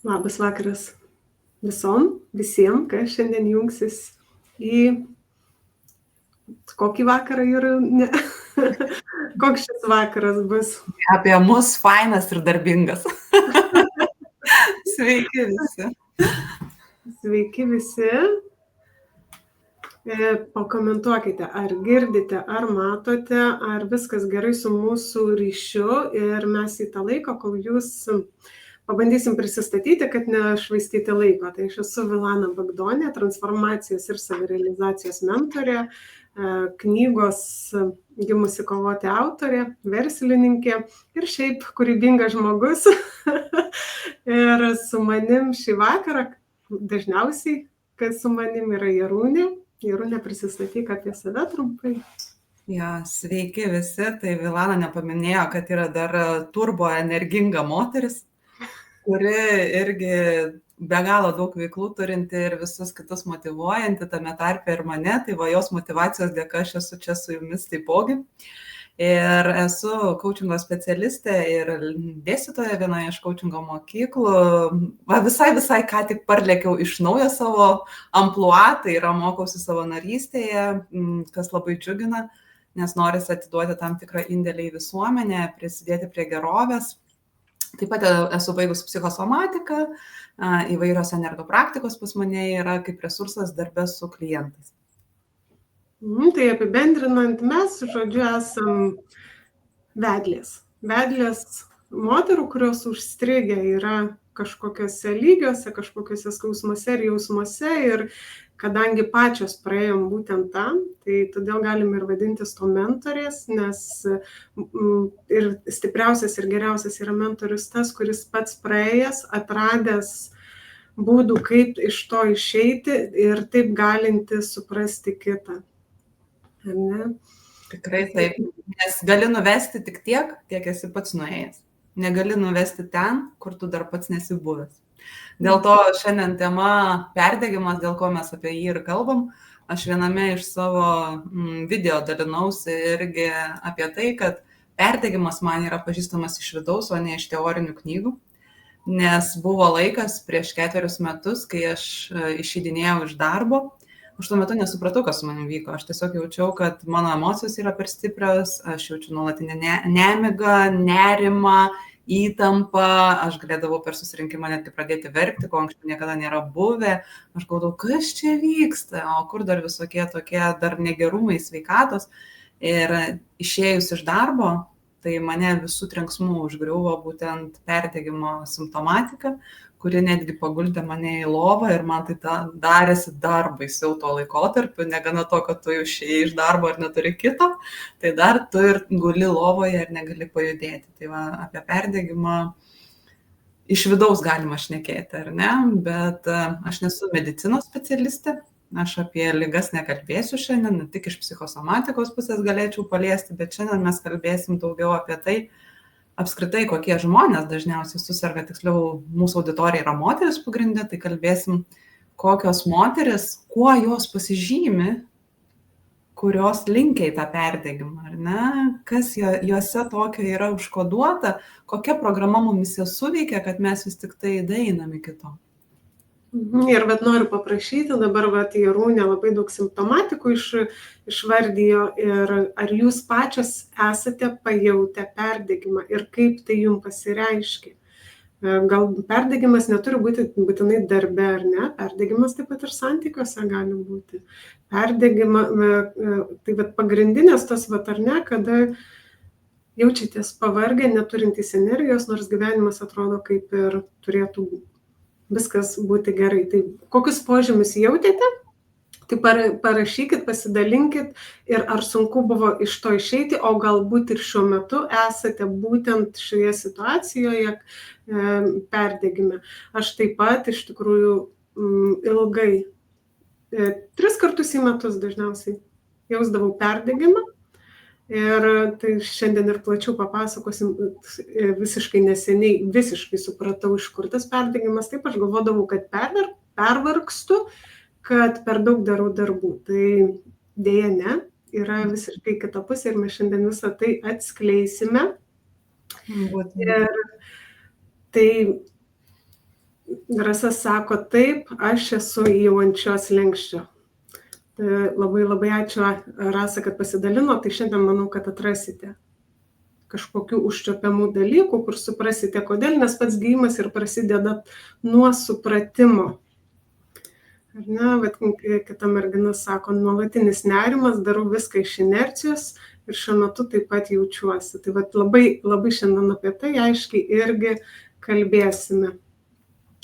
Labas vakaras visiems, kas šiandien jungsis į kokį vakarą ir ne. Koks šis vakaras bus. Apie mus fainas ir darbingas. Sveiki visi. Sveiki visi. Pakomentuokite, ar girdite, ar matote, ar viskas gerai su mūsų ryšiu ir mes į tą laiką, kol jūs pabandysim prisistatyti, kad nešvaistyti laiko. Tai aš esu Vilana Bagdonė, transformacijos ir savirealizacijos mentorė, knygos Gimusi kovoti autorė, verslininkė ir šiaip kūrybingas žmogus. Ir su manim šį vakarą, dažniausiai, kas su manim yra Jarūnė. Jarūnė, prisistatyk apie save trumpai. Ja, sveiki visi, tai Vilana nepaminėjo, kad yra dar turbo energinga moteris, kuri irgi be galo daug veiklų turinti ir visus kitus motyvuojanti, tame tarpe ir mane, tai va jos motyvacijos dėka aš esu čia su jumis taipogi. Ir esu coachingo specialistė ir dėstytoja vienoje iš coachingo mokyklų. Visai ką tik parlėkiau iš naujo savo amplua, tai yra mokausi savanorystėje, kas labai džiugina, nes norisi atiduoti tam tikrą indėlį į visuomenę, prisidėti prie gerovės. Taip pat esu baigus psichosomatiką, įvairios energopraktikos pas mane yra kaip resursas darbe su klientais. Tai apibendrinant, mes, žodžiu, esam vedlės. Vedlės moterų, kurios užstrigę yra kažkokiuose lygiuose, kažkokiuose skausmuose ir jausmuose. Ir kadangi pačios praėjom būtent tam, tai todėl galim ir vadintis to mentorės, nes ir stipriausias ir geriausias yra mentorius tas, kuris pats praėjęs, atradęs būdų, kaip iš to išeiti ir taip galinti suprasti kitą. Ne? Tikrai taip, nes gali nuvesti tik tiek, kiek esi pats nuėjęs. Negali nuvesti ten, kur tu dar pats nesi buvęs. Dėl to šiandien tema perdegimas, dėl ko mes apie jį ir kalbam. Aš viename iš savo video dalinausi irgi apie tai, kad perdegimas man yra pažįstamas iš vidaus, o ne iš teorinių knygų. Nes buvo laikas prieš 4 metus, kai aš išeidinėjau iš darbo. Aš tuo metu nesupratau, kas su manim vyko. Aš tiesiog jaučiau, kad mano emocijos yra per stiprios, aš jaučiu nuolatinę nemigą, nerimą, įtampą, aš galėdavau per susirinkimą netgi pradėti verkti, ko anksčiau niekada nėra buvę. Aš galvodavau, kas čia vyksta, o kur dar visokie tokie dar negerumai sveikatos. Ir išėjus iš darbo, tai mane visų trenksmų užgriuvo būtent perdegimo simptomatika, kuri netgi paguldė mane į lovą ir man tai darėsi dar baisiau tuo laikotarpiu, negana to, kad tu išėjai iš darbo ir neturi kito, tai dar tu ir guli lovoje ir negali pajudėti. Tai va, apie perdegimą iš vidaus galima šnekėti, ar ne? Bet aš nesu medicinos specialistė, aš apie ligas nekalbėsiu šiandien, ne tik iš psichosomatikos pusės galėčiau paliesti, bet šiandien mes kalbėsim daugiau apie tai, apskritai, kokie žmonės dažniausiai suserga, tiksliau, mūsų auditorija yra moteris pagrindė, tai kalbėsim, kokios moteris, kuo jos pasižymi, kurios linkia į tą perdegimą, ar ne? Kas juose tokio yra užkoduota, kokia programa mumise suveikia, kad mes vis tik tai daeinam iki to. Ir noriu paprašyti, dabar Jarūnė labai daug simptomatikų išvardijo ir ar jūs pačios esate pajautę perdegimą ir kaip tai jums pasireiškia. Gal perdegimas neturi būti būtinai darbe, ar ne? Perdegimas taip pat ir santykiuose gali būti. Perdegimą, tai pagrindinės tas, ar ne, kada jaučiatės pavargę, neturintys energijos, nors gyvenimas atrodo kaip ir turėtų viskas būti gerai. Tai kokius požymius jautėte? Tai parašykit, pasidalinkit ir ar sunku buvo iš to išeiti, o galbūt ir šiuo metu esate būtent šioje situacijoje perdegime. Aš taip pat iš tikrųjų ilgai, 3 kartus į metus dažniausiai jausdavau perdegimą. Ir tai šiandien ir plačiau papasakosim, visiškai neseniai visiškai supratau, iš kur tas perdegimas. Taip aš galvodavau, kad pervargstu, kad per daug darau darbų. Tai dėja ne, yra visiškai kita pusė ir mes šiandien visą tai atskleisime. Ir tai Rasa sako, taip, aš esu jau ant šios lenkščio. Tai labai ačiū, Rasa, kad pasidalino, tai šiandien manau, kad atrasite kažkokių užčiopiamų dalykų, kur suprasite, kodėl, nes pats gydymas ir prasideda nuo supratimo. Ar ne, vat, kita mergina sako, nuolatinis nerimas, darau viską iš inercijos ir šiuo metu taip pat jaučiuosi. Tai vat, labai šiandien apie tai aiškiai irgi kalbėsime.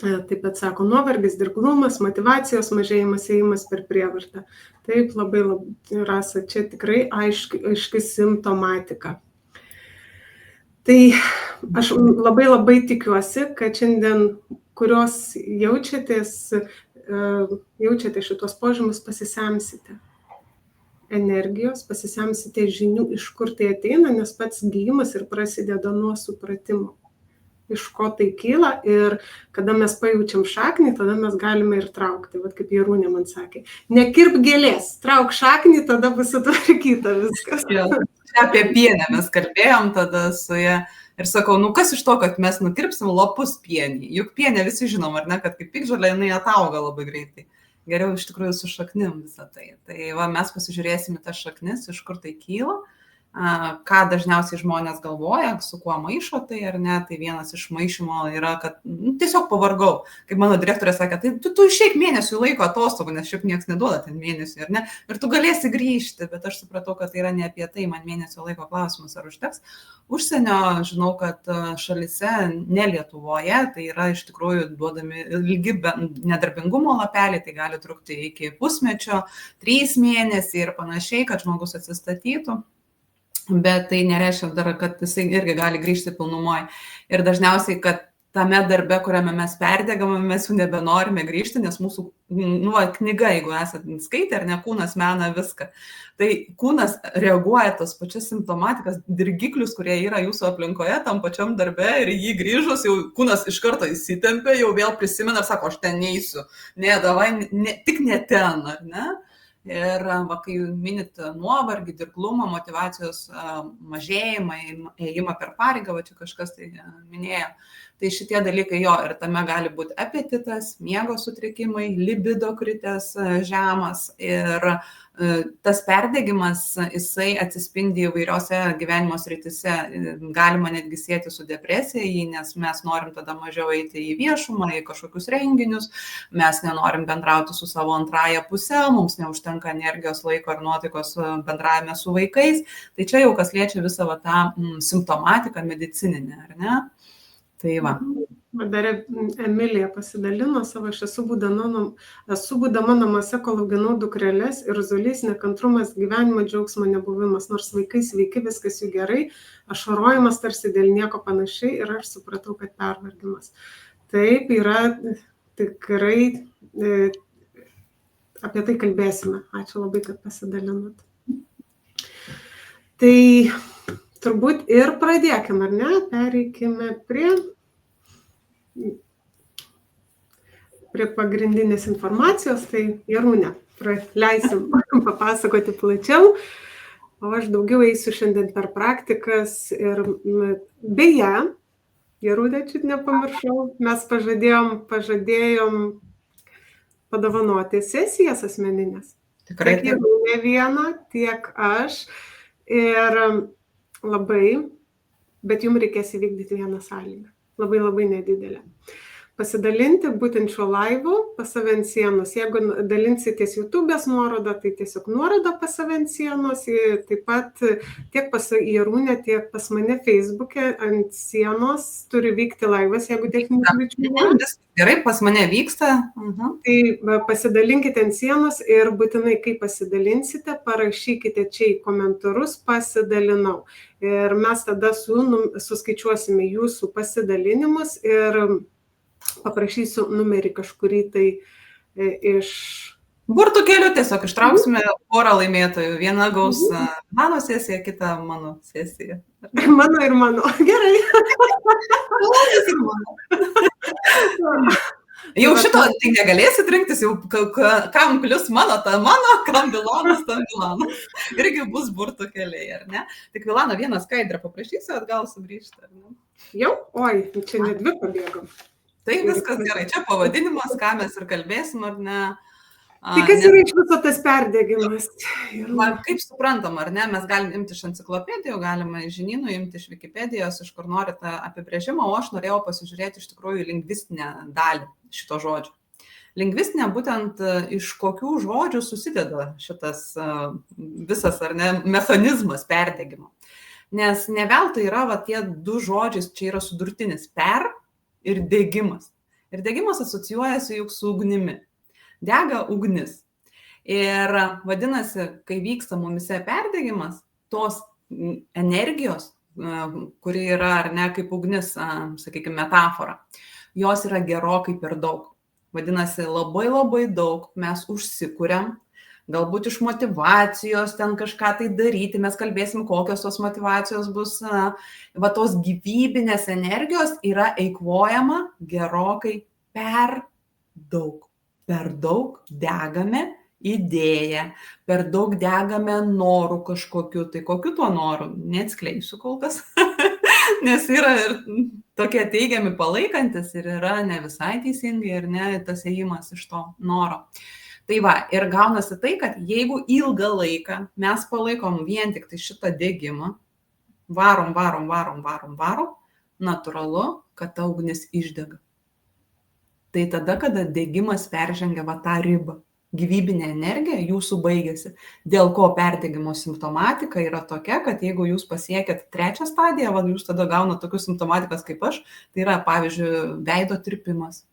Taip pat sako, nuovargis, dirglumas, motyvacijos mažėjimas, ėjimas per prievartą. Taip, labai, Rasa, čia tikrai aiški simptomatika. Tai aš labai tikiuosi, kad šiandien, kurios jaučiate šitos požymius, pasisemsite energijos, pasisemsite žinių, iš kur tai ateina, nes pats gydymas ir prasideda nuo supratimo, iš ko tai kyla ir kada mes pajaučiam šaknį, tada mes galime ir traukti. Vat kaip Jarūnė man sakė, nekirp gėlės, trauk šaknį, tada bus sutvarkyta viskas. Apie pienę mes kalbėjom tada su ją ir sakau, kas iš to, kad mes nukirpsim lapus pienį. Juk pienė visi žinom, ar ne, kad kaip piktžolė jinai atauga labai greitai. Geriau iš tikrųjų su šaknim visą tai. Tai va, mes pasižiūrėsime tas šaknis, iš kur tai kyla, ką dažniausiai žmonės galvoja, su kuo maišo tai ar ne. Tai vienas iš maišymo yra, kad tiesiog pavargau. Kaip mano direktorė sakė, tai tu išeik mėnesių laiko atostogų, nes šiaip nieks neduoda ten mėnesių, ar ne. Ir tu galėsi grįžti, bet aš supratau, kad tai yra ne apie tai, man mėnesio laiko klausimas, ar užteks. Užsienio, žinau, kad šalyse, ne Lietuvoje, tai yra iš tikrųjų duodami ilgi nedarbingumo lapeliai, tai gali trukti iki pusmečio, 3 mėnesiai ir panašiai, kad žmogus atsistatytų. Bet tai nereiškia dar, kad jisai irgi gali grįžti pilnumoje. Ir dažniausiai, kad tame darbe, kuriame mes perdegame, mes jau nebenorime grįžti, nes mūsų knyga, jeigu esate skaitę ar ne, kūnas mena viską. Tai kūnas reaguoja tos pačias simptomatikas, dirgiklius, kurie yra jūsų aplinkoje, tam pačiam darbe ir jį grįžus, jau kūnas iš karto įsitempia, jau vėl prisimena ir sako, aš ten neįsiu. Ne, davai, tik ne ten, ar ne? Ir va, kai minit nuovargį, dirglumą, motyvacijos mažėjimą, ėjimą per pareigą, va čia kažkas tai minėjo, tai šitie dalykai jo, ir tame gali būti apetitas, miego sutrikimai, libido kritęs žemas ir tas perdegimas, jisai atsispindi įvairiose gyvenimo srityse, galima netgi sieti su depresija, nes mes norim tada mažiau eiti į viešumą, į kažkokius renginius, mes nenorim bendrauti su savo antrąja puse, mums neužtenka energijos, laiko ir nuotaikos bendravime su vaikais, tai čia jau kas liečia visą va, tą simptomatiką medicininę, ar ne? Tai va. Dar Emilija pasidalino savo, aš esu būdama namuose, kol auginau dukrelės ir zulys, nekantrumas, gyvenimo džiaugsmo nebuvimas, nors vaikai sveiki, viskas jų gerai, ašarojimas tarsi dėl nieko panašiai ir aš supratau, kad pervargimas. Taip, yra tikrai, apie tai kalbėsime. Ačiū labai, kad pasidalinot. Tai turbūt ir pradėkime, ar ne? Pereikime prie pagrindinės informacijos, tai Jarūnė, leisim papasakoti plačiau, o aš daugiau eisiu šiandien per praktikas ir beje, Jarūnė, čiut nepamiršau, mes pažadėjom padovanoti sesijas asmeninės. Tikrai. Tiek Jarūnė vieną, tiek aš ir bet jums reikės įvykdyti vieną sąlygą. Labai nedidelė. Pasidalinti būtent šiuo laivu pas save ant sienos. Jeigu dalinsitės YouTube'ės nuorodą, tai tiesiog nuoroda pas save ant sienos. Taip pat tiek pas Jarūnę, tiek pas mane Facebook'e ant sienos turi vykti laivas, jeigu techninių kliūčių nėra. Gerai, pas mane vyksta. Tai pasidalinkite ant sienos ir būtinai, kai pasidalinsite, parašykite čia į komentarus pasidalinau. Ir mes tada suskaičiuosime jūsų pasidalinimus ir paprašysiu numerį kažkurį tai iš... Burtų keliu tiesiog ištrauksime porą laimėtojų. Viena gaus mano sesiją, kita mano sesiją. Mano ir mano. Gerai. Jau šito tai negalėsit rinktis, jau kam plius mano, ta mano, kam Vilanas, tam Vilanas. Irgi bus burtų keliai, ar ne? Tik Vilano vieną skaidrą paprašysiu, atgal sugrįžti, ar ne? Jau? Oi, čia ne 2 pabėgom. Tai viskas gerai, čia pavadinimas, ką mes ir kalbėsim, ar ne? Tai kas yra iš viso tas perdegimas? Kaip suprantam, ar ne, mes galim imti iš enciklopedijų, galime iš žinynų imti iš Wikipedijos, iš kur norite apibrėžimą, o aš norėjau pasižiūrėti iš tikrųjų lingvistinę dalį šito žodžio. Lingvistinė būtent iš kokių žodžių susideda šitas visas, ar ne, mechanizmas perdegimo. Nes ne veltui yra tie du žodžiai, čia yra sudurtinis per ir degimas. Ir degimas asocijuojasi juk su ugnimi. Dega ugnis. Ir vadinasi, kai vyksta mumise perdegimas, tos energijos, kuri yra, ar ne, kaip ugnis, sakykime, metafora, jos yra gerokai per daug. Vadinasi, labai labai daug mes užsikuriam, galbūt iš motyvacijos ten kažką tai daryti, mes kalbėsim, kokios tos motyvacijos bus, tos gyvybinės energijos yra eikvojama gerokai per daug. Per daug degame idėją, per daug degame norų kažkokiu, tai kokiu tuo noru, neatskleisiu kol kas, nes yra ir tokie teigiami palaikantis ir yra ne visai teisingai ir ne tas ėjimas iš to noro. Tai va, ir gaunasi tai, kad jeigu ilgą laiką mes palaikom vien tik tai šitą degimą, varom, natūralu, kad ta ugnis išdega. Tai tada, kada degimas peržengia tą ribą, gyvybinė energija jūsų baigėsi. Dėl ko perdegimo simptomatika yra tokia, kad jeigu jūs pasiekėt 3 stadiją, jūs tada gaunate tokius simptomatikas kaip aš, tai yra, pavyzdžiui, veido tirpimas,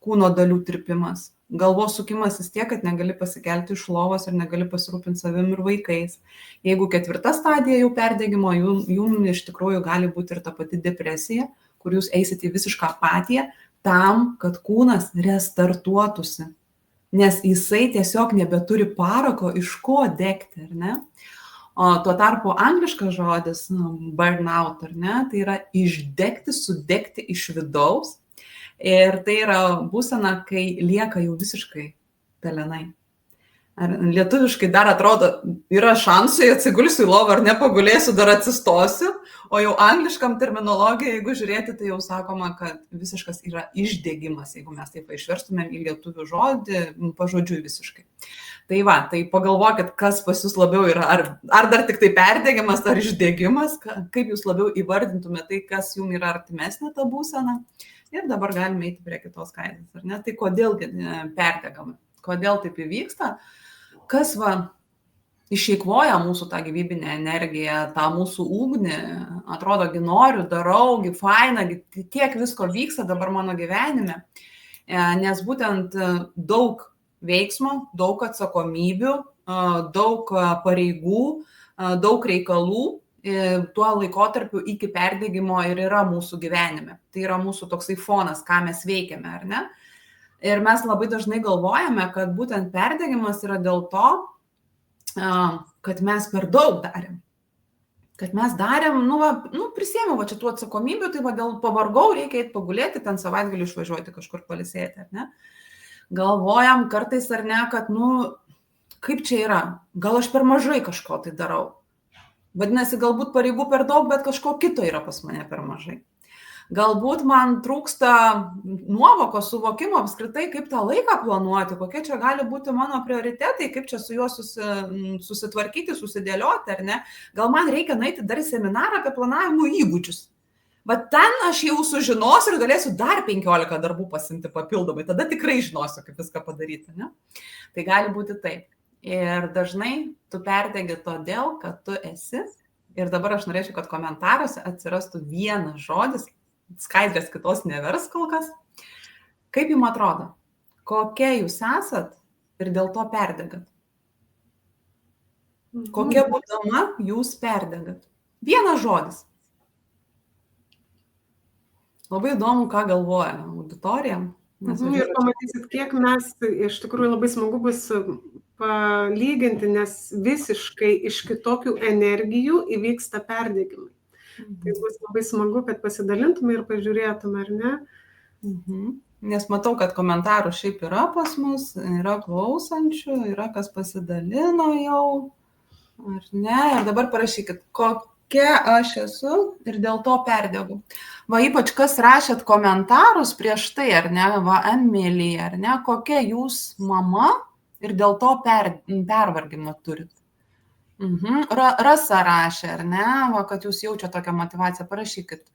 kūno dalių tirpimas, galvos sukimasis tiek, kad negali pasikelti iš lovos ir negali pasirūpinti savim ir vaikais. Jeigu 4 stadija jau perdegimo, jums iš tikrųjų gali būti ir ta pati depresija, kur jūs eisite į visišką apatiją, tam, kad kūnas restartuotųsi, nes jisai tiesiog nebeturi parako, iš ko degti, ar ne? O tuo tarpu angliškas žodis burnout, ar ne, tai yra išdegti, sudegti iš vidaus, ir tai yra būsena, kai lieka jau visiškai pelenai. Ar lietuviškai dar atrodo, yra šansai, atsigulsiu į lovą ar nepagulėsiu, dar atsistosiu, o jau angliškam terminologija, jeigu žiūrėti, tai jau sakoma, kad visiškas yra išdegimas, jeigu mes taip išverstumėm į lietuvių žodį, pažodžiui visiškai. Tai va, tai pagalvokit, kas pas jūs labiau yra, ar dar tik tai perdegimas, ar išdegimas, kaip jūs labiau įvardintumėte tai, kas jums yra artimesnė ta būsena. Ir dabar galime eiti prie kitos skaidės, ar ne? Tai kodėl perdegame? Kodėl taip įvyksta? Kas išeikvoja mūsų tą gyvybinę energiją, tą mūsų ugnį, atrodo, noriu, darau, faina, tiek visko vyksta dabar mano gyvenime, nes būtent daug veiksmo, daug atsakomybių, daug pareigų, daug reikalų tuo laikotarpiu iki perdegimo ir yra mūsų gyvenime. Tai yra mūsų toksai fonas, ką mes veikiame, ar ne? Ir mes labai dažnai galvojame, kad būtent perdegimas yra dėl to, kad mes per daug darėm. Kad mes darėm, prisėmiau čia tų atsakomybių, tai dėl pavargau, reikia eiti pagulėti, ten savaitgalį išvažiuoti kažkur pailsėti, ar ne? Galvojam kartais, ar ne, kad, kaip čia yra, gal aš per mažai kažko tai darau. Vadinasi, galbūt pareigų per daug, bet kažko kito yra pas mane per mažai. Galbūt man trūksta nuovokos suvokimo apskritai, kaip tą laiką planuoti, kokie čia gali būti mano prioritetai, kaip čia su juo susitvarkyti, susidėlioti, ar ne. Gal man reikia nueiti dar į seminarą apie planavimo įgūdžius. Bet ten aš jau sužinosiu ir galėsiu dar 15 darbų pasimti papildomai, tada tikrai žinosiu, kaip viską padaryti, ne? Tai gali būti taip. Ir dažnai tu perdegi todėl, kad tu esi, ir dabar aš norėčiau, kad komentaruose atsirastų vienas žodis, skaidrės kitos nevers kol kas. Kaip jums atrodo, kokia jūs esat ir dėl to perdegat? Kokia būdama jūs perdegat? Vienas žodis. Labai įdomu, ką galvoja auditorija. Ir pamatysit, kiek mes, iš tikrųjų labai smagu bus palyginti, nes visiškai iš kitokių energijų įvyksta perdegimai. Tai bus labai smagu, kad pasidalintume ir pažiūrėtume, ar ne? Nes matau, kad komentarų šiaip yra pas mus, yra klausančių, yra kas pasidalino jau, ar ne? Ir dabar parašykit, kokia aš esu ir dėl to perdegu. Va, ypač kas rašėt komentarus prieš tai, ar ne, va, Emilija, ar ne, kokia jūs mama ir dėl to pervargimą turit. Rasa rašė, ar ne, va, kad jūs jaučiate tokią motivaciją, parašykit.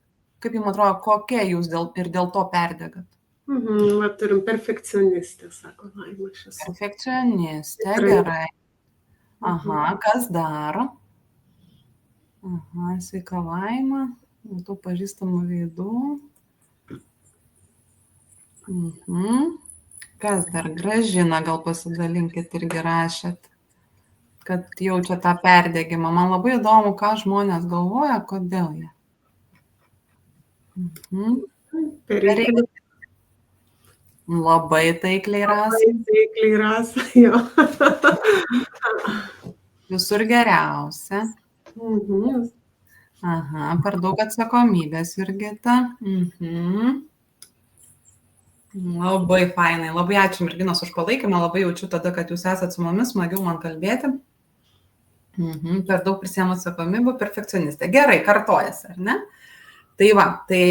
Kaip jums atrodo, kokia jūs ir dėl to perdegat? Va, turim perfekcionistę, sako Laima. Perfekcionistė, gerai. Aha, kas dar? Aha, sveika Laima, tų pažįstamų veidų. Kas dar? Gražina, gal pasidalinkit irgi rašėt, kad jaučia tą perdegimą. Man labai įdomu, ką žmonės galvoja, kodėl jie. Labai taikliai Rasa. Taikliai Rasa, jo. Visur geriausia. Aha, per daug atsakomybės, Jurgita. Labai fainai, labai ačiū merginos už palaikymą, labai jaučiu tada, kad jūs esat su mumis, smagiau man kalbėti. Per daug prisiemu atsakomybę, perfekcionistė. Gerai, kartojasi, ar ne? Tai va, tai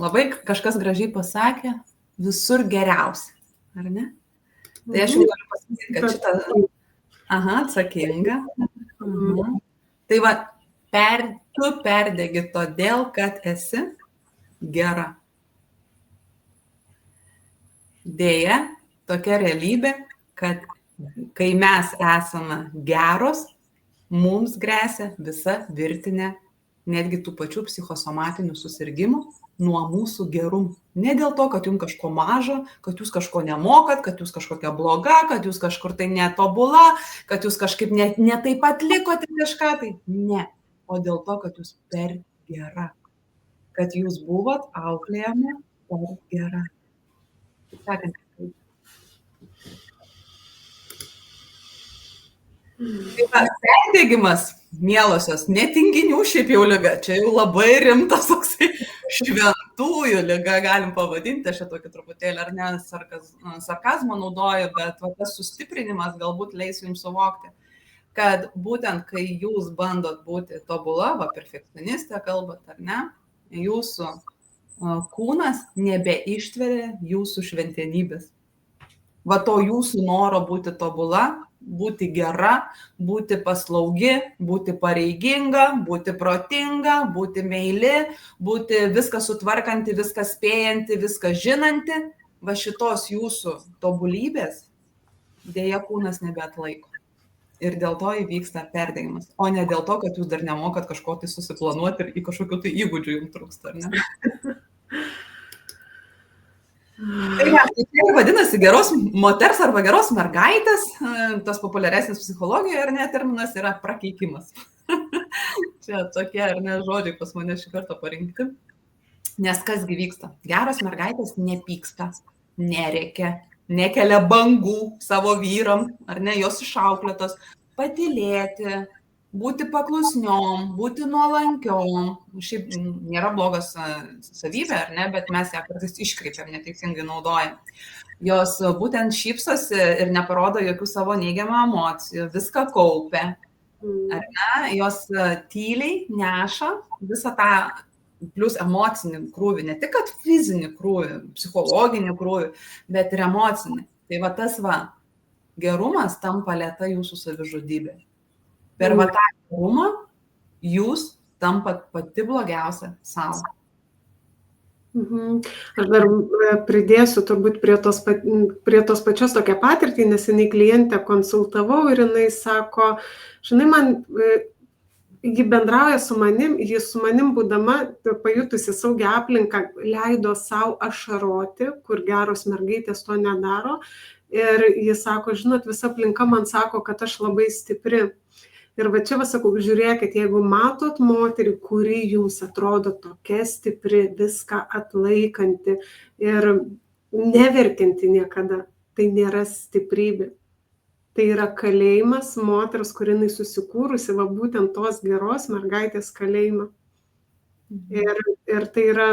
labai kažkas gražiai pasakė, visur geriausia, ar ne? Tai aš jau galiu pasakyti, kad šitą... Aha, atsakinga. Tai va, tu perdegi todėl, kad esi gera. Deja, tokia realybė, kad kai mes esame geros, mums gresia visa virtinė netgi tų pačių psichosomatinių susirgymų nuo mūsų gerumų. Ne dėl to, kad jums kažko maža, kad jūs kažko nemokat, kad jūs kažkokia bloga, kad jūs kažkur tai netobula, kad jūs kažkaip ne taip atlikote kažką, tai ne. O dėl to, kad jūs per gera. Kad jūs buvot auklėjami per gera. Sakant, perdegimas, mielosios, netinginių šiaip jau liga, čia jau labai rimtas toksai šventųjų liga, galim pavadinti, aš čia tokį truputėlį ar ne sarkazmą naudoju, bet tas sustiprinimas galbūt leis jums suvokti, kad būtent kai jūs bandot būti tobula, va perfekcionistė kalbat, ar ne, jūsų kūnas nebeištveria jūsų šventenybės. Va to jūsų noro būti tobula, būti gera, būti paslaugi, būti pareiginga, būti protinga, būti meili, būti viską sutvarkanti, viską spėjanti, viską žinanti, va šitos jūsų tobulybės dėja kūnas nebeatlaiko. Ir dėl to įvyksta perdegimas, o ne dėl to, kad jūs dar nemokat kažko tai susiplanuoti ir į kažkokių tai įgūdžių jums trūksta, ar ne? Tai vadinasi geros moters arba geros mergaitės, tas populiaresnis psichologijoje, ar ne, terminas yra prakeikimas. Čia tokie, ar ne, žodžiai pas mane šį kartą parinkti. Nes kasgi vyksta? Geros mergaitės nepyksta, nerėkia, nekelia bangų savo vyram, ar ne, jos išauklėtos, patylėti, būti paklusniom, būti nuolankiom. Šiaip nėra blogas savybė, ar ne, bet mes ją kartais iškreipiam, neteisingai naudojam. Jos būtent šypsosi ir neparodo jokių savo neigiamų emocijų, viską kaupia, ar ne, jos tyliai neša visą tą plus emocinį krūvį, ne tik kad fizinį krūvį, psichologinį krūvį, bet ir emocinį. Tai va tas gerumas tampa lėta jūsų savižudybė. Per va tą gerumą jūs tampat pati blogiausia savo. Aš dar pridėsiu turbūt prie tos pačios tokią patirtį, nes jinai klientę konsultavau ir jinai sako, žinai, ji bendrauja su manim, ji su manim būdama, pajutusi saugią aplinką, leido savo ašaroti, kur geros mergaitės to nedaro. Ir ji sako, žinot, visa aplinka man sako, kad aš labai stipri. Ir va čia sakau, žiūrėkit, jeigu matot moterį, kuri jums atrodo tokia stipri, viską atlaikanti ir neverkianti niekada, tai nėra stiprybė. Tai yra kalėjimas moters, kuri jinai susikūrusi, va būtent tos geros mergaitės kalėjimą. Ir tai yra,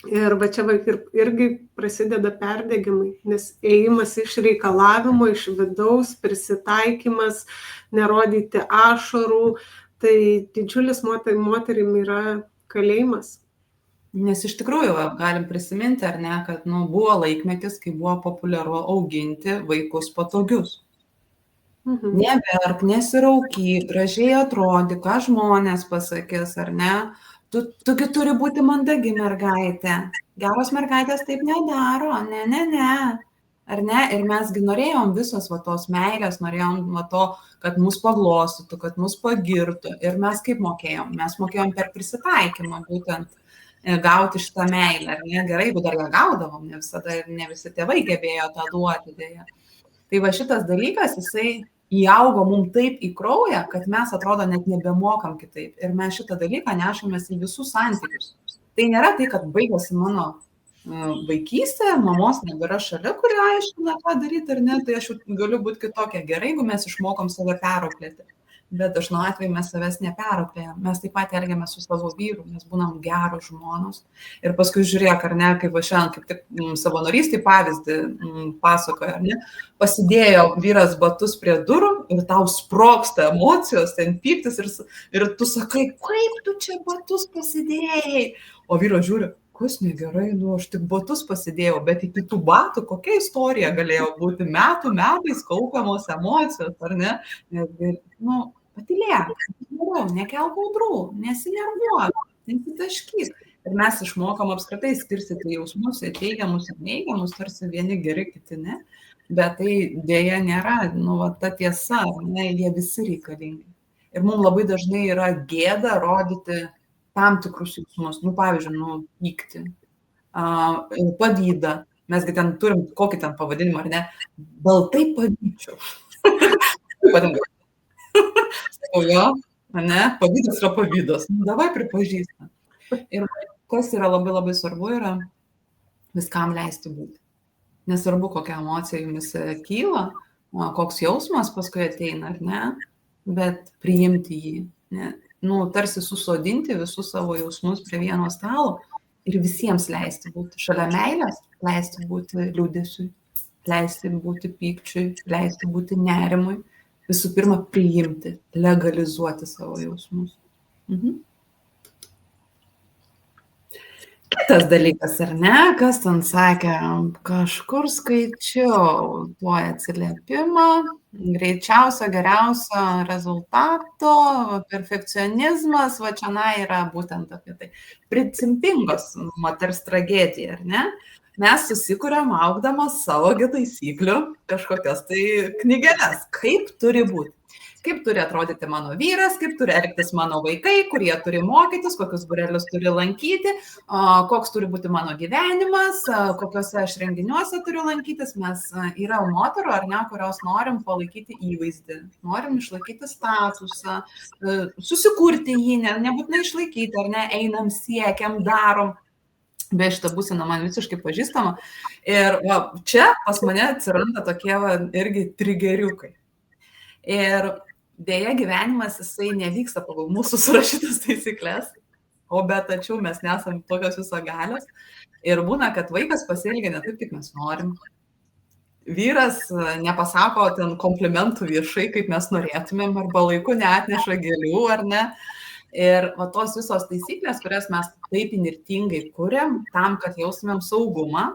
ir va čia irgi prasideda perdegimai, nes ėjimas iš reikalavimo, iš vidaus, prisitaikymas, nerodyti ašarų, Tai didžiulis moterim yra kalėjimas. Nes iš tikrųjų galim prisiminti, ar ne, kad buvo laikmetis, kai buvo populiaru auginti vaikus patogius. Neverk, nesiraukyk, gražiai atrodi, ką žmonės pasakys, ar ne? Tugi turi būti mandagi mergaitė. Geros mergaitės taip nedaro, ne. Ar ne? Ir mesgi norėjom visos tos meilės, norėjom to, kad mus paglostytų, kad mus pagirtų. Ir mes kaip mokėjom? Mes mokėjom per prisitaikymą būtent gauti šitą meilę. Ar ne? Gerai, jeigu dar ją gaudavom, ne visada ir ne visi tėvai gebėjo tą duoti dėja. Tai va šitas dalykas, jisai įaugo mums taip į kraują, kad mes atrodo net nebemokam kitaip. Ir mes šitą dalyką nešamės į visus santykius. Tai nėra tai, kad baigėsi mano vaikystė, mamos nebėra šalia, kuri aiškina, ką daryti ar ne, tai aš galiu būti kitokia. Gerai, jeigu mes išmokom save perauklėti. Bet dažnu atveju mes savęs neperauklėjam. Mes taip pat elgiamės su savo vyru, mes būnam geros žmonos. Ir paskui žiūrėk, ar ne, kaip aš šiandien, kaip tik savanorystį pavyzdį pasakoja, ar ne, pasidėjo vyras batus prie durų ir tau sprogsta emocijos, ten pyktis ir tu sakai, kaip tu čia batus pasidėjai? O vyras žiūri, kas negerai, aš tik batus pasidėjau, bet iki tų batų kokia istorija galėjo būti metais kaupiamos emocijos, ar ne? Patylėk, nekelk audrų, nesinervuok, nesitaškyk. Ir mes išmokam apskritai skirstyti jausmus į teigiamus ir neigiamus, tarsi vieni geri, kiti ne. Bet tai dėja nėra, ta tiesa, ne, jie visi reikalingi. Ir mums labai dažnai yra gėda rodyti tam tikrus jausmus, pavyzdžiui, pykti, pavydą. Mesgi ten turim kokį ten pavadinimą, ar ne? Baltai pavydžiu. Sakau, jo, ne, pavydas yra pavydas. Davai pripažįstam. Ir kas yra labai labai svarbu, yra viskam leisti būti. Nesvarbu, kokia emocija jumis kyla, koks jausmas paskui ateina, ar ne, bet priimti jį. Ne? Tarsi susodinti visus savo jausmus prie vieno stalo ir visiems leisti būti. Šalia meilės leisti būti liūdesiui, leisti būti pykčiui, leisti būti nerimui. Visų pirma, priimti, legalizuoti savo jausmus. Kitas dalykas, ar ne? Kas ten sakė, kažkur skaičiau tuo atsiliepimą, greičiausio, geriausio rezultato, perfekcionizmas, va čia yra būtent apie tai. Principingos moters tragedija, ar ne? Mes susikuriam augdamas savo taisyklių kažkokias tai knygeles, kaip turi būti. Kaip turi atrodyti mano vyras, kaip turi elgtis mano vaikai, kurie turi mokytis, kokius būrelius turi lankyti, koks turi būti mano gyvenimas, kokiuose aš renginiuose turiu lankytis. Mes yra moterų, ar ne, kurios norim palaikyti įvaizdį, norim išlaikyti statusą, susikurti jį, nebūtinai išlaikyti, ar ne, einam, siekiam, darom. Be šitą būseną man visiškai pažįstama. Ir čia pas mane atsiranda tokie irgi trigeriukai. Ir dėja gyvenimas jisai nevyksta pagal mūsų surašytas taisyklės, o bet tačiau mes nesam tokios visagalios. Ir būna, kad vaikas pasielgia ne taip, kaip mes norim. Vyras nepasako ten komplimentų viešai, kaip mes norėtumėm, arba laiku neatneša gėlių, ar ne. Ir tos visos taisyklės, kurias mes taip įnirtingai kuriam, tam, kad jaustumėm saugumą,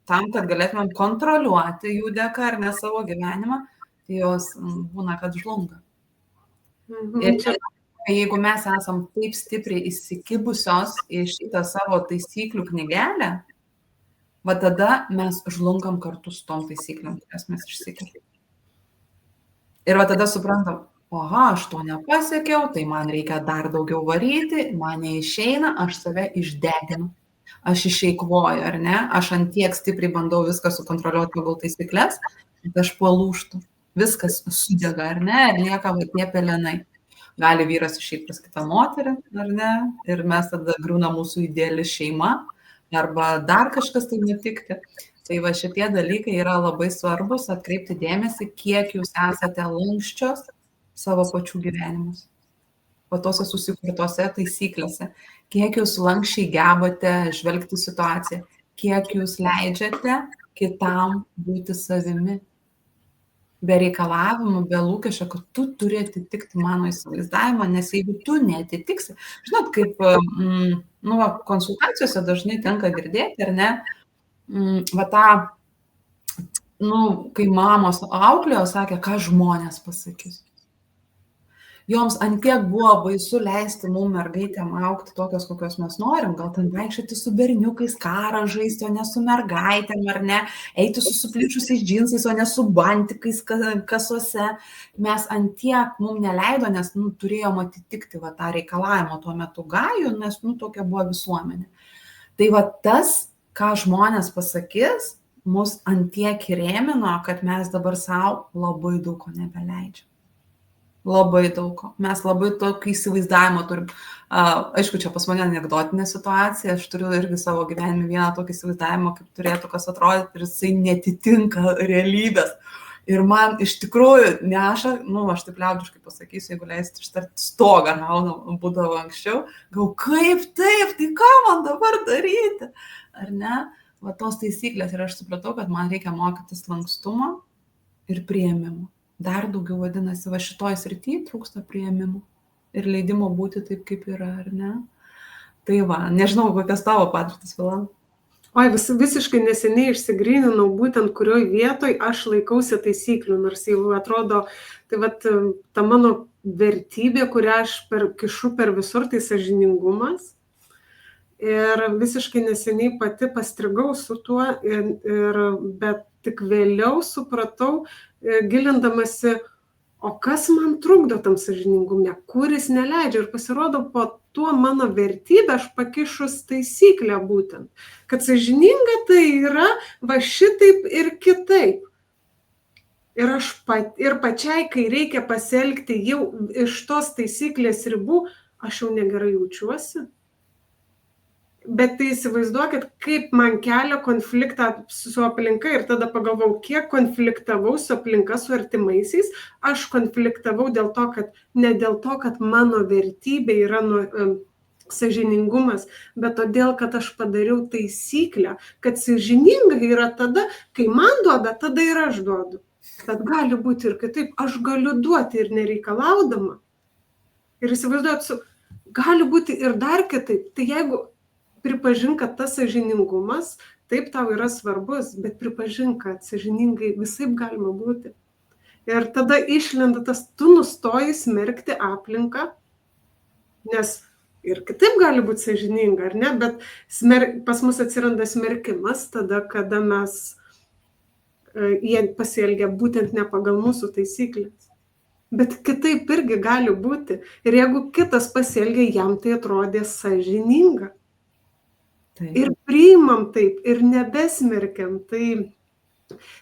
tam, kad galėtumėm kontroliuoti jų dėka ar ne savo gyvenimą, tai jos būna, kad žlunga. Ir čia, jeigu mes esam taip stipriai įsikibusios į šitą savo taisyklių knygelę, va tada mes žlungam kartu su tom taisyklėm, kurias mes išsikėlėm. Ir va tada suprantam, aš to nepasiekiau, tai man reikia dar daugiau varyti, man neišeina, aš save išdeginu, aš išeikvoju, ar ne, aš ant tiek stipriai bandau viską sukontroliuoti pagal taisyklės, kad aš palūštu, viskas sudega, ar ne, ir lieka tie pelenai. Gali vyras išeiti pas kitą moterį, ar ne, ir mes tada griūna mūsų ideali šeima, arba dar kažkas tai nutikti. Tai va šitie dalykai yra labai svarbus, atkreipti dėmesį, kiek jūs esate lanksčios savo pačių gyvenimus, tose susikurtose taisyklėse, kiek jūs lankščiai gebate žvelgti situaciją, kiek jūs leidžiate kitam būti savimi. be reikalavimų, be lūkesčio, kad tu turi atitikti mano įsivaizdavimą, nes jeigu tu neatitiksi, žinot, kaip konsultacijose dažnai tenka girdėti, ar ne, va tą, kai mamos auklėjo, sakė, ką žmonės pasakys. Joms antiek buvo baisu leisti mum mergaitėm augti tokios, kokios mes norim, gal ten vaikščioti su berniukais, karą žaisti, o ne su mergaitėm, ar ne, eiti su suplyšusiais džinsais, o ne su bantikais kasuose. Mes antiek mum neleido, nes turėjom atitikti va tą reikalavimą tuo metu gajų, nes tokia buvo visuomenė. Tai va tas, ką žmonės pasakys, mus antiek įrėmino, kad mes dabar savo labai daug ko nebeleidžiam. Labai daug ko. Mes labai tokį įsivaizdavimą turim. Aišku, čia pas mane anekdotinė situacija, aš turiu irgi savo gyvenime vieną tokį įsivaizdavimą, kaip turėtų kas atrodyti, ir jisai netitinka realybės. Ir man iš tikrųjų neša, aš taip liaudiškai pasakysiu, jeigu leisti ištarti, stogą raunu būdavo anksčiau, kaip taip, tai ką man dabar daryti, ar ne? Va tos taisyklės, ir aš supratau, kad man reikia mokytis lankstumo ir priėmimo. Dar daugiau vadinasi, va šitoj srityje trūksta priėmimo ir leidimo būti taip, kaip yra, ar ne? Tai va, nežinau, kokias tavo patirtis, Vilana. Oi, visiškai neseniai išsigryninau būtent kurioj vietoj aš laikausi taisyklių, nors jau atrodo, tai vat ta mano vertybė, kurią aš kišu per visur, tai sąžiningumas. Ir visiškai neseniai pati pastrigau su tuo, bet tik vėliau supratau, gilindamasi, o kas man trukdo tam sąžiningume, kuris neleidžia. Ir pasirodo, po tuo mano vertybę aš pakišus taisyklę būtent, kad sąžininga tai yra va šitaip ir kitaip. Ir pačiai, kai reikia pasielgti jau iš tos taisyklės ribų, aš jau negerai jaučiuosi. Bet tai įsivaizduokit, kaip man kelia konfliktą su aplinka ir tada pagalvau, kiek konfliktavau su aplinka, su artimaisiais. Aš konfliktavau ne dėl to, kad mano vertybė yra sąžiningumas, bet todėl, kad aš padariau taisyklę, kad sąžininga yra tada, kai man duoda, tada ir aš duodu. Bet gali būti ir kitaip, aš galiu duoti ir nereikalaudama. Ir įsivaizduot, gali būti ir dar kitaip. Tai jeigu pripažink, kad tas sąžiningumas, taip tau yra svarbus, bet pripažink, kad sąžiningai visaip galima būti. Ir tada išlenda tas, tu nustoji smerkti aplinką, nes ir kitaip gali būti sąžininga, ar ne, bet pas mus atsiranda smerkimas tada, kada jie pasielgia būtent ne pagal mūsų taisyklės. Bet kitaip irgi gali būti. Ir jeigu kitas pasielgia, jam tai atrodė sąžininga. Taip. Ir priimam taip, ir nebesmerkiam, tai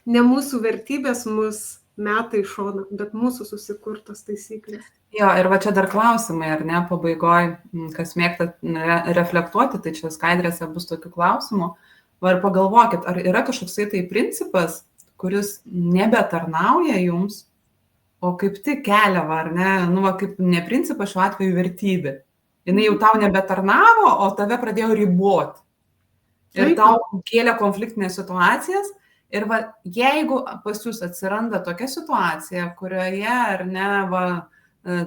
ne mūsų vertybės mus meta į šoną, bet mūsų susikurtos taisyklės. Jo, ir va čia dar klausimai, ar ne, pabaigoj, kas mėgta reflektuoti, tai čia skaidrėse bus tokių klausimų. Va ir pagalvokit, ar yra kažkoksai tai principas, kuris nebetarnauja jums, o kaip tik keliava, ar ne, kaip ne principas šiuo atveju vertybė. Jis jau tau nebetarnavo, o tave pradėjo riboti. Ir tau kėlė konfliktinės situacijas. Ir va, jeigu pas jūs atsiranda tokia situacija, kurioje, ar ne,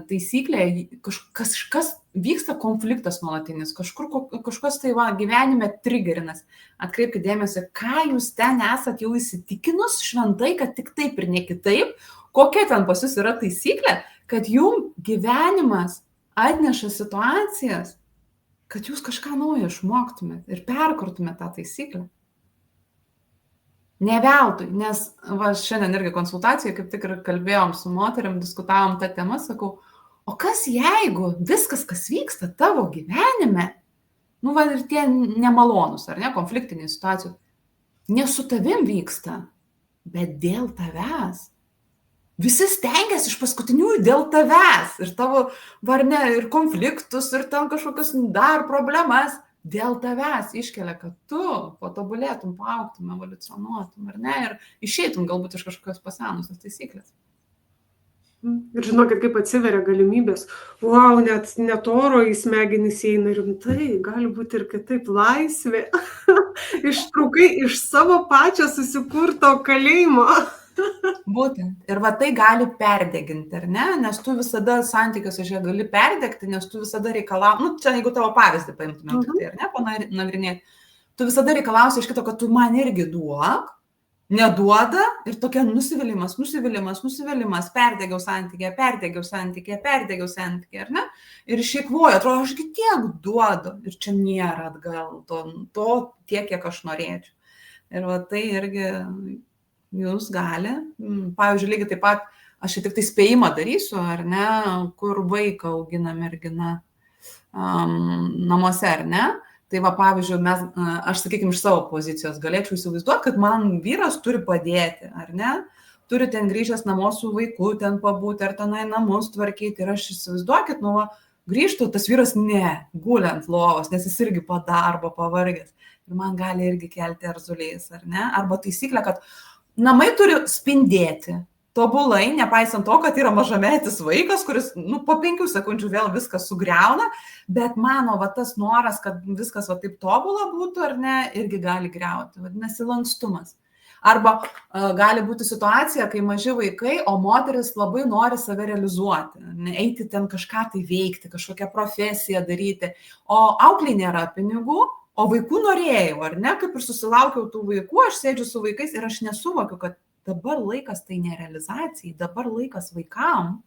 taisyklė, kažkas vyksta konfliktas nuolatinis, kažkas tai gyvenime trigerinas. Atkreipkite dėmesį, ką jūs ten esat jau įsitikinus šventai, kad tik taip ir ne kitaip, kokia ten pas jūs yra taisyklė, kad jums gyvenimas atneša situacijas, kad jūs kažką naujo išmoktumėt ir perkurtumėt tą taisyklę. Ne veltui, nes šiandien irgi konsultacijoje, kaip tik ir kalbėjom su moterim, diskutavom tą temą, sakau, o kas jeigu viskas, kas vyksta tavo gyvenime, ir tie nemalonus, ar ne, konfliktiniai situacijų, ne su tavim vyksta, bet dėl tavęs. Visi stengiasi iš paskutiniųjų dėl tavęs ir tavo, ir konfliktus, ir ten kažkokius dar problemas dėl tavęs iškelia, kad tu patobulėtum, paaugtum, evoliucionuotum, ar ne, ir išeitum galbūt iš kažkokios pasenusios taisyklės. Ir žinokit, kaip atsiveria galimybės. Wow, net oro į smegenis įeina rimtai, gali būti ir kitaip laisvė. Ištraukai iš savo pačią susikurto kalėjimo. Būtent. Ir va tai gali perdeginti, ar ne? Nes tu visada santykiuose žiūrėk gali perdegti, nes tu visada reikalauji, čia jeigu tavo pavyzdį paimtumėm tik tai, ar ne, panagrinėti, tu visada reikalausi iš kito, kad tu man irgi duok, neduoda ir tokia nusivylimas, perdegiau santykė, ar ne? Ir išeikvoju, atrodo, ašgi tiek duodu ir čia nėra atgal to tiek, kiek aš norėčiau. Ir va tai irgi jūs gali, pavyzdžiui, lygiai taip pat, aš tik tai spėjimą darysiu, ar ne, kur vaiką augina mergina namuose, ar ne? Tai va, pavyzdžiui, aš, sakykime, iš savo pozicijos galėčiau įsivaizduoti, kad man vyras turi padėti, ar ne? Turi ten grįžęs namo su vaiku, ten pabūti, ar tenai namus tvarkyti. Ir aš įsivaizduokit, grįžtų, tas vyras guli ant lovos, nes jis irgi po darbo pavargęs. Ir man gali irgi kelti erzulys, ar ne? Arba taisyklė, kad namai turi spindėti. Tobulai, nepaisant to, kad yra mažametis vaikas, kuris po 5 sekundžių vėl viską sugriauna, bet mano tas noras, kad viskas taip tobula būtų, ar ne, irgi gali griauti. Vadinasi, lankstumas. Arba gali būti situacija, kai maži vaikai, o moteris labai nori save realizuoti, eiti ten kažką tai veikti, kažkokią profesiją daryti, o aukliai nėra pinigų, o vaikų norėjau, ar ne, kaip ir susilaukiau tų vaikų, aš sėdžiu su vaikais ir aš nesuvokiu, kad dabar laikas tai nerealizacijai, dabar laikas vaikam.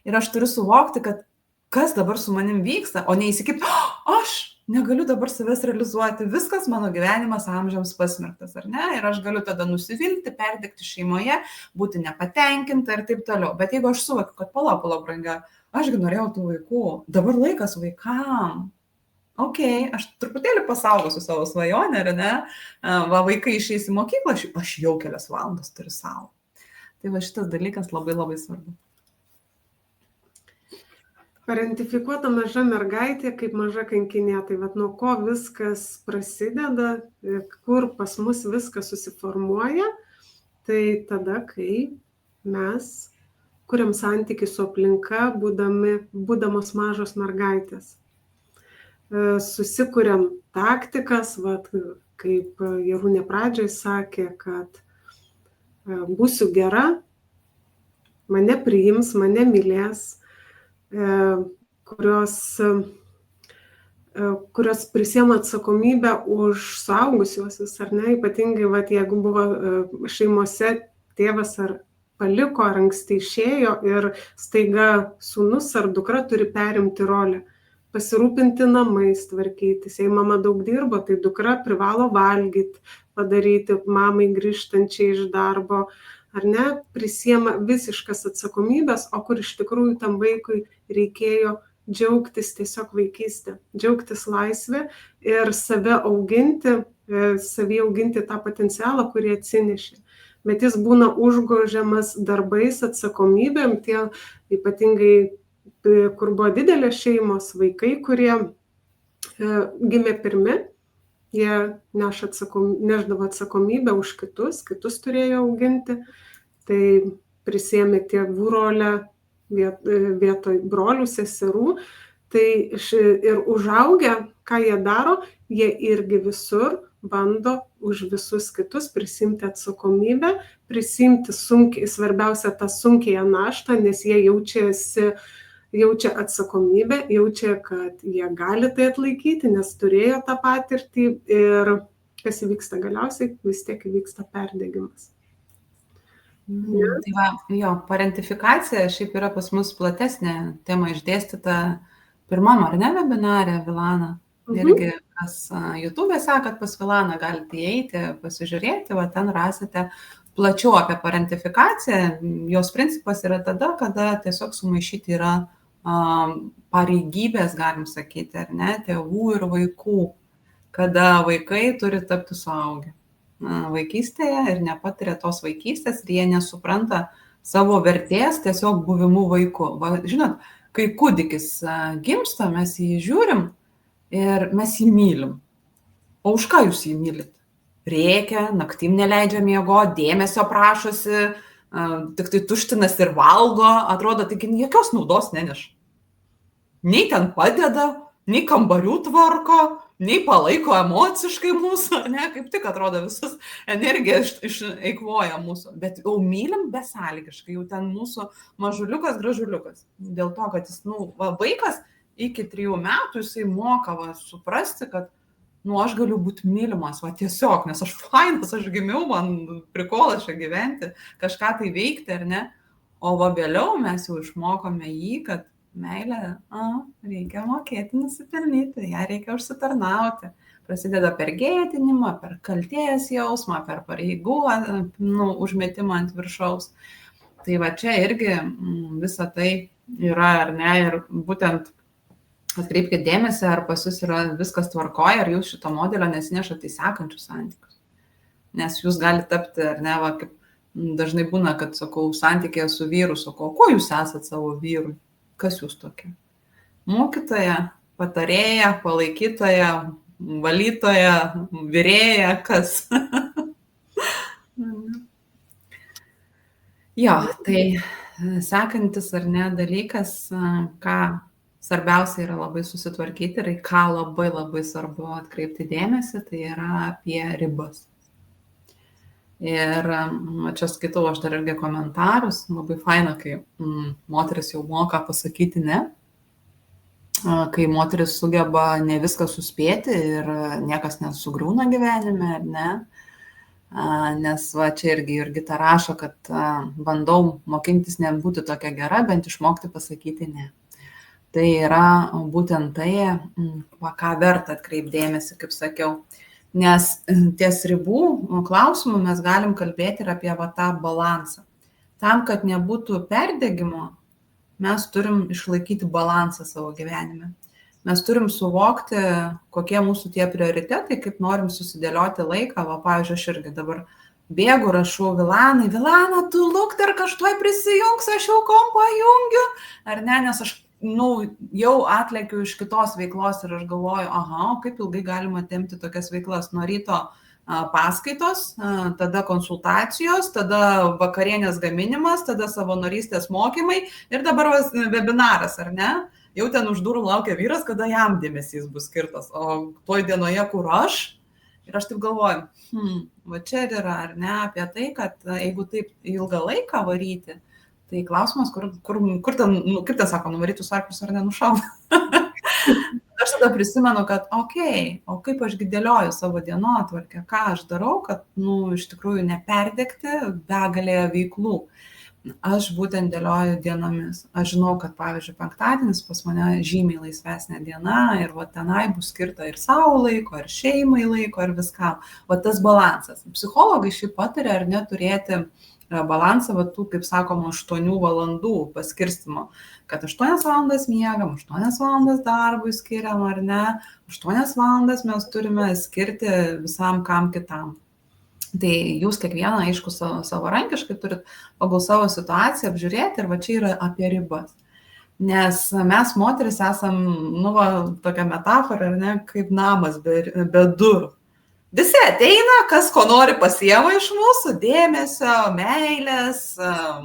Ir aš turiu suvokti, kad kas dabar su manim vyksta, o neįsikipti, aš negaliu dabar savęs realizuoti, viskas mano gyvenimas amžiams pasmerktas, ar ne? Ir aš galiu tada nusivilti, perdegti šeimoje, būti nepatenkinta ir taip toliau. Bet jeigu aš suvokiu, kad pala, brangia, ašgi norėjau tų vaikų, dabar laikas vaikam. Ok, aš truputėlį pasaugosiu savo svajonę, ar ne? Va, vaikai išeis į mokyklą, aš jau kelias valandas turiu savo. Tai va šitas dalykas labai labai svarbu. Parentifikuota maža mergaitė kaip maža kankinė. Tai va, nuo ko viskas prasideda, kur pas mus viskas susiformuoja, tai tada, kai mes kuriam santykį su aplinka, būdamos mažos mergaitės. Susikuriam taktikas, kaip Jarūnė pradžioj sakė, kad būsiu gera, mane priims, mane mylės, kurios prisiema atsakomybę už suaugusiuosius, ar ne, ypatingai, jeigu buvo šeimose tėvas ar paliko, ar anksti išėjo ir staiga sūnus ar dukra turi perimti rolę. Pasirūpinti namais, tvarkytis. Jei mama daug dirbo, tai dukra privalo valgyti, padaryti mamai grįžtančiai iš darbo, ar ne, prisiema visiškas atsakomybės, o kur iš tikrųjų tam vaikui reikėjo džiaugtis tiesiog vaikystę, džiaugtis laisvę ir save auginti tą potencialą, kurį atsinešė. Bet jis būna užgožiamas darbais, atsakomybėm, tie ypatingai kur buvo didelės šeimos, vaikai, kurie gimė pirmi, jie neždavo atsakomybę už kitus turėjo auginti, tai prisėmė tėvų rolę vietoj brolių, seserų, tai ir užaugę, ką jie daro, jie irgi visur bando už visus kitus prisimti atsakomybę, prisimti svarbiausia tą sunkiąją naštą, nes jie jaučia atsakomybę, jaučia, kad jie gali tai atlaikyti, nes turėjo tą patirtį ir kas įvyksta galiausiai, vis tiek įvyksta perdegimas. Tai va, parentifikacija šiaip yra pas mus platesnė tema išdėstyta pirmam, ar ne, webinare, Vilana? Irgi, kas YouTube sekat pas Vilaną, galite įeiti, pasižiūrėti, ten rasite plačiau apie parentifikaciją. Jos principas yra tada, kada tiesiog sumaišyti yra pareigybės, galim sakyti, ar ne, tėvų ir vaikų, kada vaikai turi tapti suaugę vaikystėje ir nepatiria tos vaikystės ir jie nesupranta savo vertės tiesiog buvimu vaiku. Žinot, kai kūdikis gimsta, mes jį žiūrim ir mes jį mylim. O už ką jūs jį mylit? Rėkia, naktim neleidžia miegoti, dėmesio prašosi, tik tai tuštinas ir valgo, atrodo, tik jokios naudos neneša. Nei ten padeda, nei kambarių tvarko, nei palaiko emociškai mūsų, ar ne, kaip tik atrodo visas energiją išeikvoja mūsų, bet jau mylim besąlygiškai, jau ten mūsų mažuliukas, gražuliukas. Dėl to, kad jis, vaikas iki 3 metų jisai moka suprasti, kad, aš galiu būti mylimas, tiesiog, nes aš fainas, aš gimiau, man prikolas čia gyventi, kažką tai veikti, ar ne, o vėliau mes jau išmokome jį, kad meilė, reikia mokėti nusipelnyti, ją reikia užsitarnauti. Prasideda per gėdinimą, per kaltės jausmą, per pareigų užmetimą ant viršaus. Tai čia irgi visa tai yra, ar ne, ir būtent atkreipkite dėmesį, ar pas jūs yra viskas tvarkoja, ar jūs šito modelio nesinešate į sekančius santykius. Nes jūs galite tapti, ar ne, kaip dažnai būna, kad, sakau, santykėje su vyru, sakau, ko jūs esat savo vyrui? Kas jūs tokia? Mokytoja, patarėja, palaikytoja, valytoja, virėja, kas? Jo, tai sekantis ar ne dalykas, ką svarbiausia yra labai susitvarkyti ir ką labai labai svarbu atkreipti dėmesį, tai yra apie ribas. Ir čia skaitau aš dar irgi komentarus, labai faina, kai moteris jau moka pasakyti ne, kai moteris sugeba ne viską suspėti ir niekas nesugriūna gyvenime, ar ne, nes čia irgi Jurgita rašo, kad bandau mokintis nebūti tokia gera, bent išmokti pasakyti ne. Tai yra būtent tai, ką verta atkreipdėmėsi, kaip sakiau. Nes ties ribų klausimų mes galim kalbėti ir apie tą balansą. Tam, kad nebūtų perdegimo, mes turim išlaikyti balansą savo gyvenime. Mes turim suvokti, kokie mūsų tie prioritetai, kaip norim susidėlioti laiką. Pavyzdžiui, aš irgi dabar bėgu, rašau Vilanai, Vilana, tu lukterk, aš tuoj prisijungs, aš jau kompą jungiu, ar ne, nes aš jau atlekiu iš kitos veiklos ir aš galvoju, kaip ilgai galima tempti tokias veiklas. Nuo ryto paskaitos, tada konsultacijos, tada vakarienės gaminimas, tada savanorystės mokymai ir dabar webinaras, ar ne? Jau ten už durų laukia vyras, kada jam dėmesys bus skirtas, o toj dienoje, kur aš, ir aš taip galvoju, čia ir yra, ar ne, apie tai, kad jeigu taip ilgą laiką varyti, tai klausimas, kur ten, kaip ten sako, nuvarytus arklius ar nenušauna. Aš tada prisimenu, kad o kaip aš dėlioju savo dienotvarkę, ką aš darau, kad, iš tikrųjų neperdegti begalėje veiklų. Aš būtent dėlioju dienomis. Aš žinau, kad, pavyzdžiui, penktadienis pas mane žymiai laisvesnė diena ir tenai bus skirta ir savo laiko, ir šeimai laiko, ir viskam. Tas balansas. Psichologai šiaip patarė ar neturėti balansą, tų, kaip sakoma, 8 valandų paskirstimo, kad 8 valandas miegam, 8 valandas darbui skiriam, ar ne, 8 valandas mes turime skirti visam kam kitam. Tai jūs kiekvieną, aišku, savarankiškai turit pagal savo situaciją apžiūrėti ir čia yra apie ribas. Nes mes moteris esam, tokia metafora, ar ne, kaip namas be durų. Visi ateina, kas ko nori pasiema iš mūsų, dėmesio, meilės,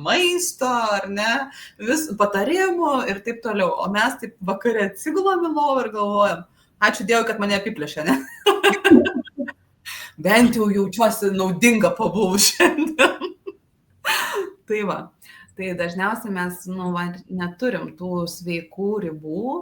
maisto, ar ne, patarimų ir taip toliau. O mes taip vakare atsigulam į lovą ir galvojam, ačiū Dievui, kad mane apiplėšė, ne? Bent jau jaučiuosi naudinga pabuvus šiandien. Tai dažniausiai mes neturim tų sveikų ribų,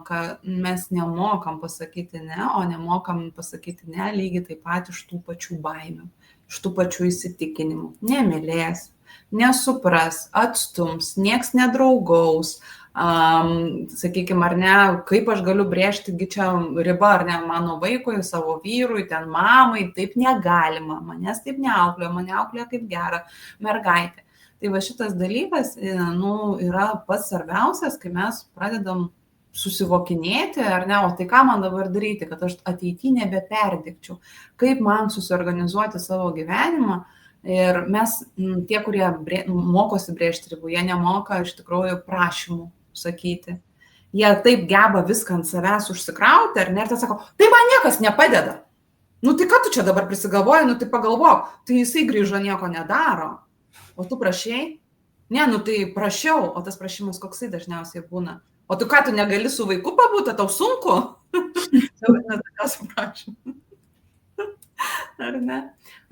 kad mes nemokam pasakyti ne, o nemokam pasakyti ne lygiai taip pat iš tų pačių baimių, iš tų pačių įsitikinimų. Nemylės, nesupras, atstums, nieks nedraugaus, sakykime, ar ne, kaip aš galiu brėžti čia ribą, ar ne, mano vaikui, savo vyrui, ten mamai, taip negalima, manęs taip neauklėjo, mane auklėjo kaip gerą mergaitę. Tai šitas dalykas, yra pats svarbiausias, kai mes pradedam susivokinėti, ar ne, o tai ką man dabar daryti, kad aš ateityje nebeperdegčiau, kaip man susiorganizuoti savo gyvenimą. Ir mes, tie, kurie mokosi brėžti ribų, jie nemoka iš tikrųjų prašymų sakyti. Jie taip geba viską ant savęs užsikrauti, ar ne, ir tai sako, tai man niekas nepadeda. Tai ką tu čia dabar prisigalvoji, tai pagalvok, tai jisai grįžo nieko nedaro. O tu prašei? Ne, tai prašiau, o tas prašymas koksai dažniausiai būna. O tu ką, tu negali su vaiku pabūti, tau sunku? Čia tokios prašymų. Ar ne?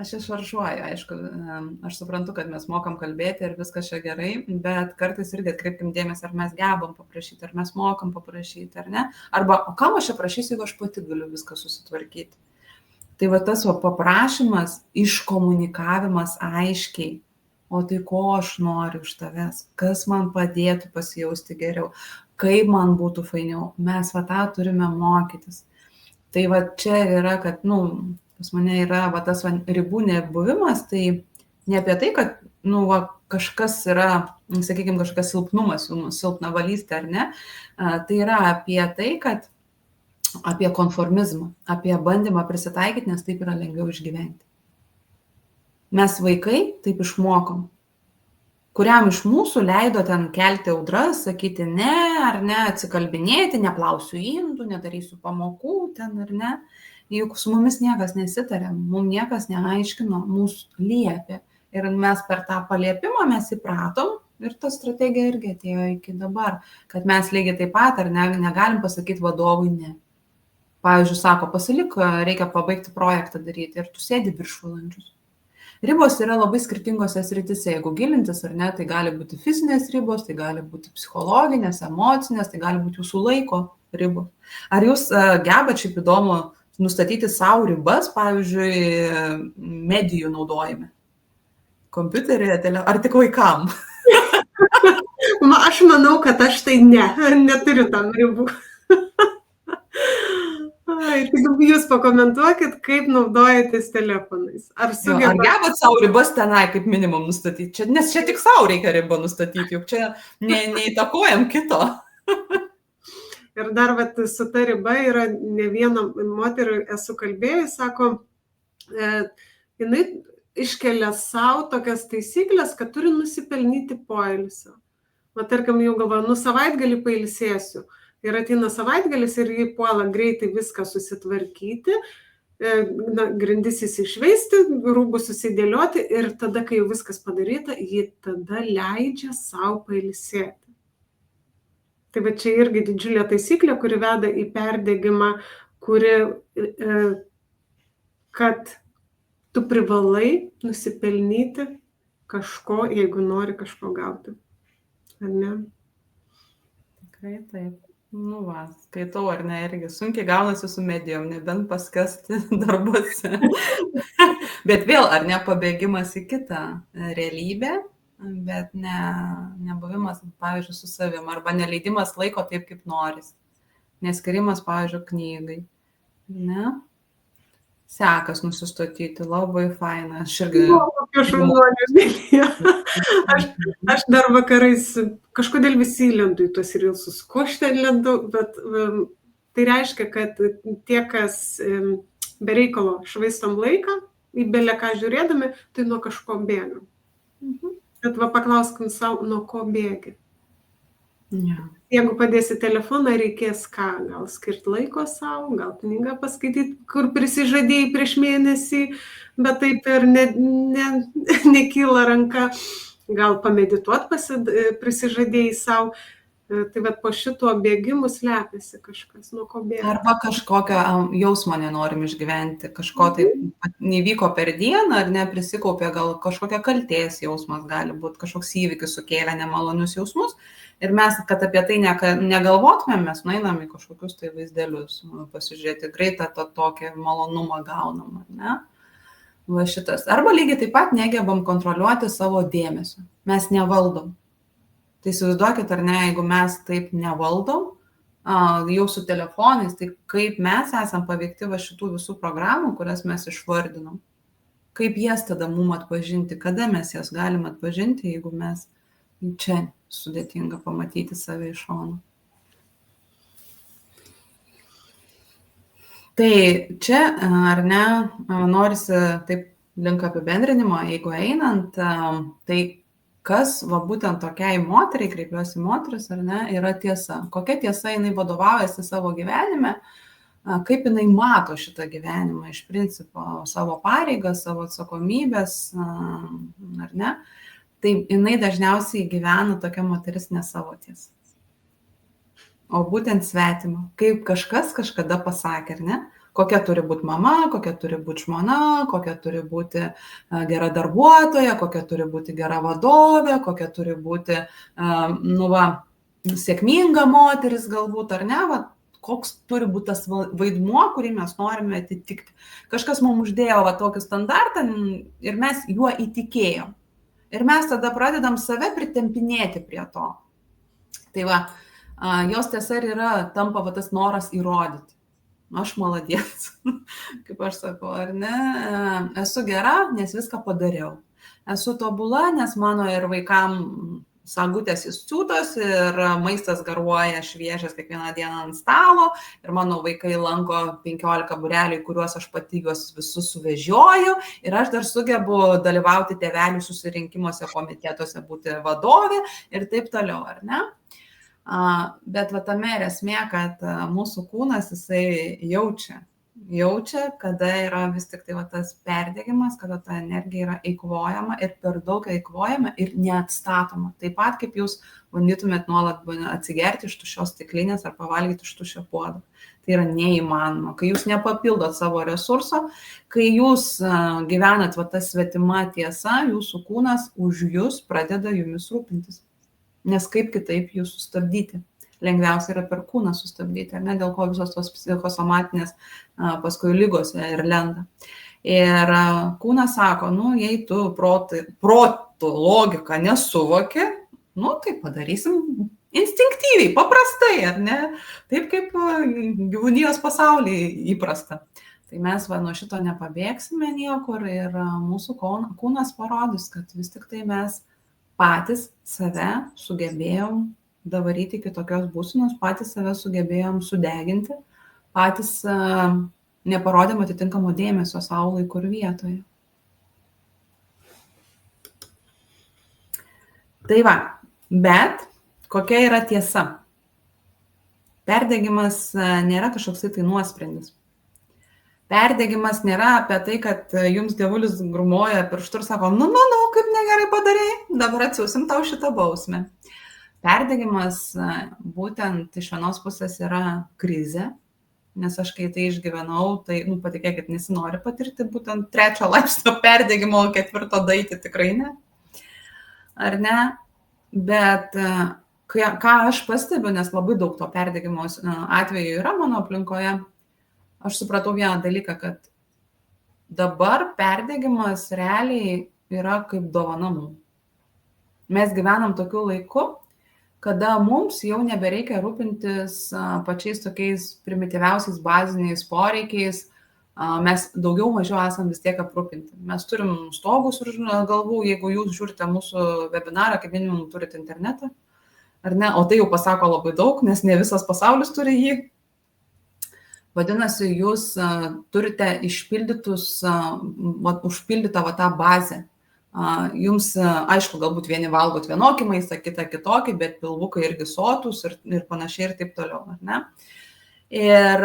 Aš išvaržuoju, aišku, aš suprantu, kad mes mokam kalbėti ir viskas čia gerai, bet kartais irgi atkreipkim dėmesį, ar mes gebam paprašyti, ar mes mokam paprašyti, ar ne? Arba, o kam aš čia prašysiu, jeigu aš pati galiu viską susitvarkyti? Tai va tas paprašymas, iškomunikavimas aiškiai, o tai ko aš noriu iš tavęs, kas man padėtų pasijausti geriau, kaip man būtų fainiau, mes va tą turime mokytis. Tai va čia yra, kad, pas mane yra va tas ribų nebuvimas, tai ne apie tai, kad, kažkas yra, sakykime, kažkokas silpnumas, silpna valystė ar ne, tai yra apie tai, kad apie konformizmą, apie bandymą prisitaikyti, nes taip yra lengviau išgyventi. Mes vaikai taip išmokom. Kuriam iš mūsų leido ten kelti audras, sakyti ne, ar ne, atsikalbinėti, neplausiu indų, nedarysiu pamokų ten ar ne. Juk su mumis niekas nesitarė, mums niekas neaiškino, mūsų liepė. Ir mes per tą paliepimą mes įpratom ir ta strategija irgi atėjo iki dabar, kad mes lygiai taip pat ar ne, negalim pasakyti vadovui ne. Pavyzdžiui, sako, pasilik, reikia pabaigti projektą daryti ir tu sėdi viršvalandžius. Ribos yra labai skirtingose srityse, jeigu gilintis ar ne, tai gali būti fizinės ribos, tai gali būti psichologinės, emocinės, tai gali būti jūsų laiko ribos. Ar jūs gebat šiaip įdomu nustatyti savo ribas, pavyzdžiui, medijų naudojime? Kompiuterį, ar tik vaikam? Aš manau, kad aš tai neturiu tam ribų. Tik jūs pakomentuokit, kaip naudojatės telefonais. Ar gebat savo ribas tenai kaip minimum nustatyti? Nes čia tik savo reikia ribą nustatyti, juk čia neįtakojam kito. Ir dar su ta riba yra ne vieną moterį esu kalbėjus, sako, jinai iškelia savo tokias taisyklės, kad turi nusipelnyti poilsio. Tarkim, jau galvoju, savaitgalį pailsėsiu. Ir ateina savaitgalis ir jį puola greitai viską susitvarkyti, grindis įsišveisti, rūbus susidėlioti ir tada, kai jau viskas padaryta, jį tada leidžia savo pailsėti. Tai va čia irgi didžiulė taisyklė, kuri veda į perdegimą, kad tu privalai nusipelnyti kažko, jeigu nori kažko gauti. Ar ne? Tikrai taip. Skaitau, ar ne, irgi sunkiai gaunasi su medijom, nebent paskasti darbuose. Bet vėl, ar ne, pabėgimas į kitą realybę, bet nebuvimas, pavyzdžiui, su savim, arba neleidimas laiko taip, kaip noris. Neskirimas, pavyzdžiui, knygai. Ne? Sekas nusistatyti, labai faina. Aš dar vakarais kažkodėl visi lendu į tuos rilsus. Ko aš ten lendu, bet tai reiškia, kad tie, kas be reikalo švaistom laiką, į belę ką žiūrėdami, tai nuo kažko bėgam. Bet paklauskim savo, nuo ko bėgi. Jeigu padėsi telefoną, reikės ką? Gal skirti laiko savo, gal knygą paskaityti, kur prisižadėjai prieš mėnesį, bet taip ir nekyla ranka. Gal pamedituoti prisižadėjai savo. Tai po šito bėgimų slepiasi kažkas, nuo ko bėga. Arba kažkokią jausmą nenorim išgyventi, kažko tai nevyko per dieną, ar ne, prisikaupė, gal kažkokia kaltės jausmas gali būti, kažkoks įvykis sukėlė nemalonius jausmus. Ir mes, kad apie tai negalvotumėm, mes nueinam į kažkokius tai vaizdelius, pasižiūrėti, greitą tokį malonumą gaunam, ne? Va šitas. Arba lygiai taip pat negebam kontroliuoti savo dėmesio. Mes nevaldom. Tai įsivaizduokit, ar ne, jeigu mes taip nevaldom, jau su telefonais, tai kaip mes esam paveikti va šitų visų programų, kurias mes išvardinom. Kaip jas tada mum atpažinti, kada mes jas galim atpažinti, jeigu mes čia sudėtinga pamatyti save iš šono. Tai čia, ar ne, norisi taip link apibendrinimo, jeigu einant, tai kas, būtent tokiai moteriai, kreipiuosi moteris, ar ne, yra tiesa. Kokia tiesa jinai vadovaujasi savo gyvenime, kaip jinai mato šitą gyvenimą iš principo, savo pareigas, savo atsakomybės, ar ne. Tai jinai dažniausiai gyvena tokia moteris ne savo tiesa. o būtent svetimą. Kaip kažkas kažkada pasakė, ar ne? Kokia turi būti mama, kokia turi būti žmona, kokia turi būti gera darbuotoja, kokia turi būti gera vadovė, kokia turi būti, sėkminga moteris galbūt, ar ne? Va, koks turi būti tas vaidmuo, kurį mes norime atitikti. Kažkas mums uždėjo tokį standartą ir mes juo įtikėjom. Ir mes tada pradedam save pritempinėti prie to. Tai va, jos tiesa ir yra, tampa tas noras įrodyti. Aš maladėts, kaip aš sakau, ar ne? Esu gera, nes viską padariau. Esu tobula, nes mano ir vaikam sagutės įsiūtos ir maistas garuoja šviežias kiekvieną dieną ant stalo ir mano vaikai lanko 15 būrelių, kuriuos aš pati juos visus suvežioju ir aš dar sugebu dalyvauti tėvelių susirinkimuose, komitetuose, būti vadovė ir taip toliau, ar ne? Bet va tame ir esmė, kad mūsų kūnas jisai jaučia, kada yra vis tik tai tas perdegimas, kada ta energija yra eikvojama ir per daug eikvojama ir neatstatoma. Taip pat kaip jūs bandytumėt nuolat atsigerti iš tuščios stiklinės ar pavalgyti iš tuščio puodo. Tai yra neįmanoma. Kai jūs nepapildot savo resurso, kai jūs gyvenat ta svetima tiesa, jūsų kūnas už jūs pradeda jumis rūpintis. Nes kaip kitaip jūs sustabdyti? Lengviausia yra per kūną sustabdyti, ar ne, dėl ko visos tos psichosomatinės paskui lygos ir lenda. Ir kūnas sako, jei tu proto logiką nesuvoki, tai padarysim instinktyviai, paprastai, ar ne, taip kaip gyvūnijos pasaulyje įprasta. Tai mes nuo šito nepabėgsime niekur ir mūsų kūnas parodys, kad vis tik tai mes patys save sugebėjom davaryti iki tokios būsenos, patys save sugebėjom sudeginti, patys neparodėm atitinkamo dėmesio savo laiku ir vietoje. Tai va, bet kokia yra tiesa? Perdegimas nėra kažkoks tai nuosprendis. Perdegimas nėra apie tai, kad jums dievulis grūmoja pirštu ir sako, kaip negerai padarei, dabar atsiųsim tau šitą bausmę. Perdegimas būtent iš vienos pusės yra krizė, nes aš kai tai išgyvenau, tai, patikėkit, nesinori patirti būtent 3 laipsnio perdegimo, 4 daiti tikrai ne. Ar ne? Bet ką aš pastebiu, nes labai daug to perdegimo atveju yra mano aplinkoje, aš supratau vieną dalyką, kad dabar perdegimas realiai yra kaip dovana mums. Mes gyvenam tokiu laiku, kada mums jau nebereikia rūpintis pačiais tokiais primityviausiais baziniais poreikiais, mes daugiau mažiau esam vis tiek aprūpinti. Mes turim stogus už galvų, jeigu jūs žiūrite mūsų webinarą, kaip minimum turite internetą, ar ne, o tai jau pasako labai daug, nes ne visas pasaulis turi jį. Vadinasi, jūs turite užpildytą tą bazę. Jums, aišku, galbūt vieni valgot vienokį maistą, kitą kitokį, bet pilvukai irgi sotus ir panašiai ir taip toliau, ar ne? Ir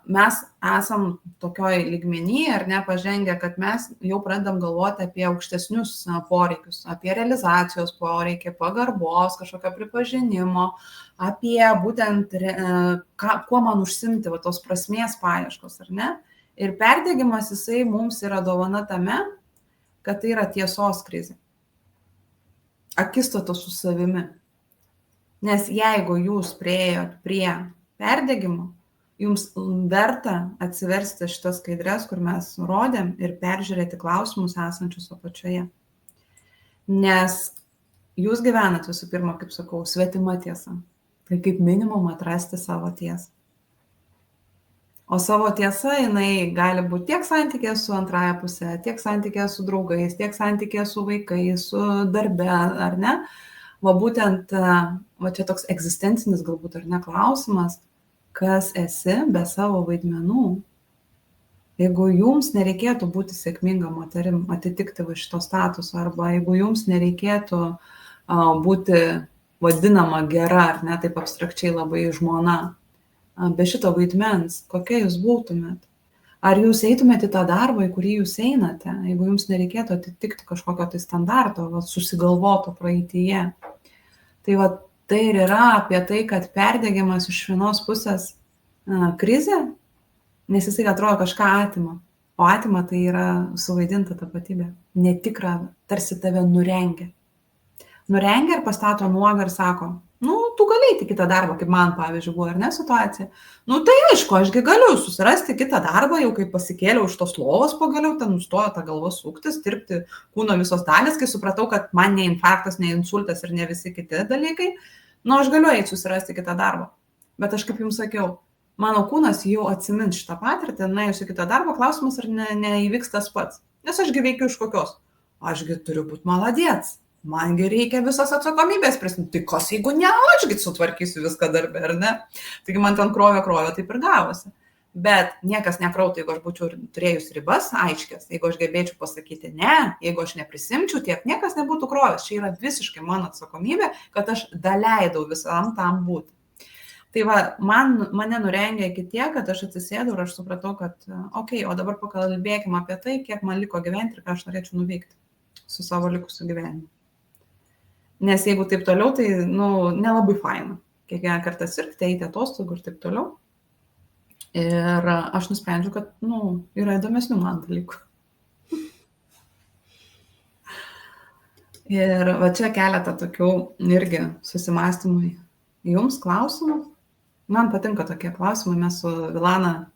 mes esam tokioj lygmenyje, ar ne, pažengę, kad mes jau pradedam galvoti apie aukštesnius poreikius, apie realizacijos poreikį, pagarbos, kažkokio pripažinimo, apie būtent, kuo man užsimti, tos prasmės paieškos, ar ne? Ir perdegimas jisai mums yra dovana tame, kad tai yra tiesos krizė. Akistatos su savimi. Nes jeigu jūs priėjot prie perdegimo, jums verta atsiversti šitas skaidres, kur mes rodėm ir peržiūrėti klausimus esančius apačioje. Nes jūs gyvenat visų pirma, kaip sakau, svetima tiesa. Tai kaip minimum atrasti savo tiesą. O savo tiesa, jinai gali būti tiek santykė su antraja pusė, tiek santykė su draugais, tiek santykė su vaikais, su darbe, ar ne? Va būtent, čia toks egzistencinis galbūt, ar ne, klausimas, kas esi be savo vaidmenų. Jeigu jums nereikėtų būti sėkminga moterim, atitikti šito statuso, arba jeigu jums nereikėtų būti vadinama gera, ar ne, taip abstrakčiai labai žmona, be šito vaidmens, kokia jūs būtumėt? Ar jūs eitumėte į tą darbą, į kurį jūs einate, jeigu jums nereikėtų atitikti kažkokio tai standarto, susigalvoto praeityje? Tai tai ir yra apie tai, kad perdegimas iš vienos pusės krizė, nes jisai atrodo kažką atima. O atima tai yra suvaidinta tapatybė, netikra, tarsi tave nurengia. Nurengia ir pastato nuogą ir sako, tu gali eiti kitą darbą, kaip man, pavyzdžiui, buvo, ar ne, situacija. Tai aišku, ašgi galiu susirasti kitą darbą, jau kai pasikėliau iš tos lovos pagaliau, ten nustojo ta galva suktis, tirpti kūno visos dalis, kai supratau, kad man ne infarktas, ne insultas ir ne visi kiti dalykai, aš galiu eiti susirasti kitą darbą. Bet aš kaip jums sakiau, mano kūnas jau atsimins šitą patirtį, nuėjusi kitą darbą, klausimas, ar neįvyks tas pats. Nes ašgi veikiu iš kokios. Ašgi turiu būti maladėts. Mangi reikia visas atsakomybės prisimti. Tai kas, jeigu ne, ašgi sutvarkysiu viską darbę, ar ne? Taigi man ten krovė, taip ir gavosi. Bet niekas nekrautų, jeigu aš būčiau turėjus ribas aiškias, jeigu aš gebėčiau pasakyti ne, jeigu aš neprisimčiau tiek, niekas nebūtų krovęs. Čia yra visiškai mano atsakomybė, kad aš daleidau visam tam būti. Tai va, mane nurengė iki tiek, kad aš atsisėdau ir aš supratau, kad o dabar pakalbėkime apie tai, kiek man liko gyventi ir ką aš norėčiau nuveikti su savo likusiu gyvenimu. Nes jeigu taip toliau, tai, nelabai faina. Kiekvieną kartą sirgti, eiti atostogų ir taip toliau. Ir aš nusprendžiau, kad, yra įdomesnių man dalykų. Ir va čia keletą tokių irgi susimastymui jums klausimų. Man patinka tokie klausimai, mes su Vilana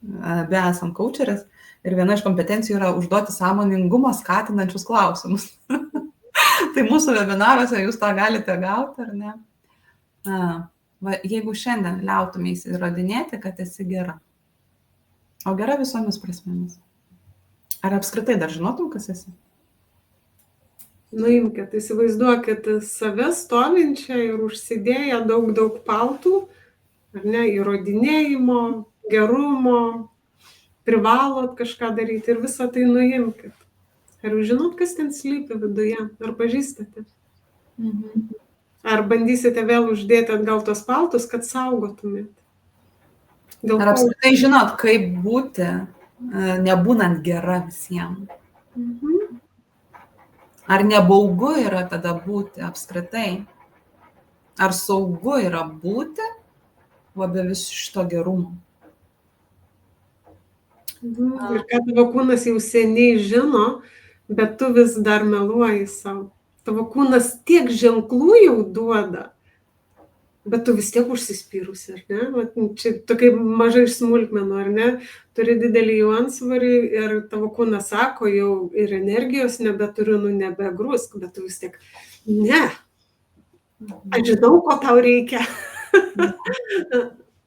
be esam coacherės ir viena iš kompetencijų yra užduoti sąmoningumą skatinančius klausimus. Tai mūsų webinaruose jūs tą galite gauti, ar ne? Jeigu šiandien liautumės įrodinėti, kad esi gera, o gera visomis prasmėmis, ar apskritai dar žinotum, kas esi? Imkit, įsivaizduokit save stovinčią ir užsidėję daug paltų, ar ne, įrodinėjimo, gerumo, privalot kažką daryti ir visą tai nuimkit. Ar jūs žinot, kas ten slypi viduje? Ar pažįstate? Ar bandysite vėl uždėti atgal tos paltus, kad saugotumėt? Ar apskritai žinot, kaip būti, nebūnant gera visiems? Ar nebaugu yra tada būti apskritai? Ar saugu yra būti be viso šito gerumo? Ir kad tavo kūnas jau seniai žino, bet tu vis dar meluoji savo. Tavo kūnas tiek ženklų jau duoda, bet tu vis tiek užsispyrusi, ar ne? Čia tokia maža iš smulkmenų, ar ne? Turi didelį jų antsvarį ir tavo kūnas sako, jau ir energijos nebeturiu, nebegrūsk, bet tu vis tiek, ne, aš žinau, ko tau reikia.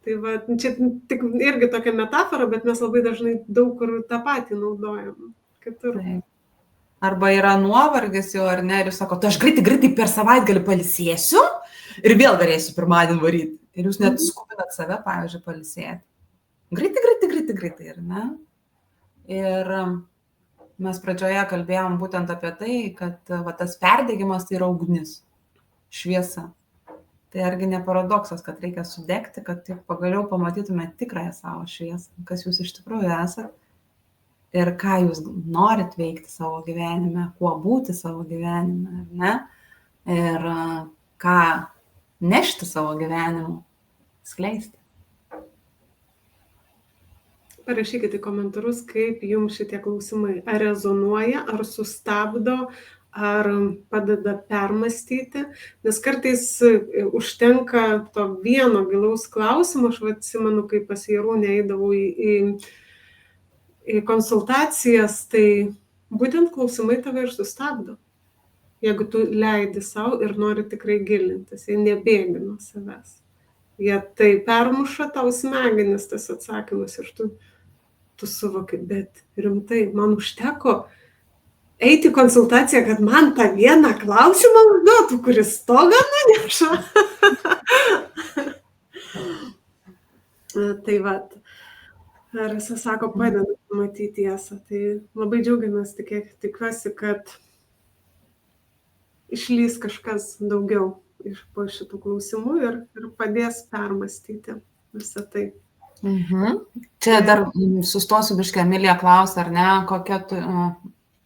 Tai va, čia tik irgi tokia metafora, bet mes labai dažnai daug kur tą patį naudojam. Kitur. Arba yra nuovargis jau, ar ne, ir jūs sako, aš greitai per savaitgalį pailsėsiu ir vėl galėsiu pirmadienį varyti. Ir jūs net skubinat save, pavyzdžiui, pailsėti. Greitai, ar ne? Ir mes pradžioje kalbėjom būtent apie tai, kad tas perdegimas tai yra ugnis, šviesa. Tai argi ne paradoksas, kad reikia sudegti, kad pagaliau pamatytume tikrąją savo šviesą, kas jūs iš tikrųjų esate ir ką jūs norit veikti savo gyvenime, kuo būti savo gyvenime, ar ne? Ir ką nešti savo gyvenimu, skleisti. Parašykite į komentarus, kaip jums šitie klausimai ar rezonuoja, ar sustabdo, ar padeda permastyti, nes kartais užtenka to vieno gilaus klausimo. Aš atsimenu, kai pas Jarūnę eidavau į konsultacijas, tai būtent klausimai tave ir sustabdo. Jeigu tu leidi savo ir nori tikrai gilintis, jie nebėgi nuo savęs. Jie tai permuša tau smegenis, tas atsakymas, ir tu suvoki, bet rimtai, man užteko eiti į konsultaciją, kad man tą vieną klausimą užduotų, kuris stogą nuneša. Tai va, Rasa sako, padeda matyti tiesą. Tai labai džiaugiamės, tikiuosi, kad išlys kažkas daugiau po šitų klausimų ir padės permastyti visą tai. Čia dar sustosiu biškį, Emilija klausia, ar ne, kokia tu...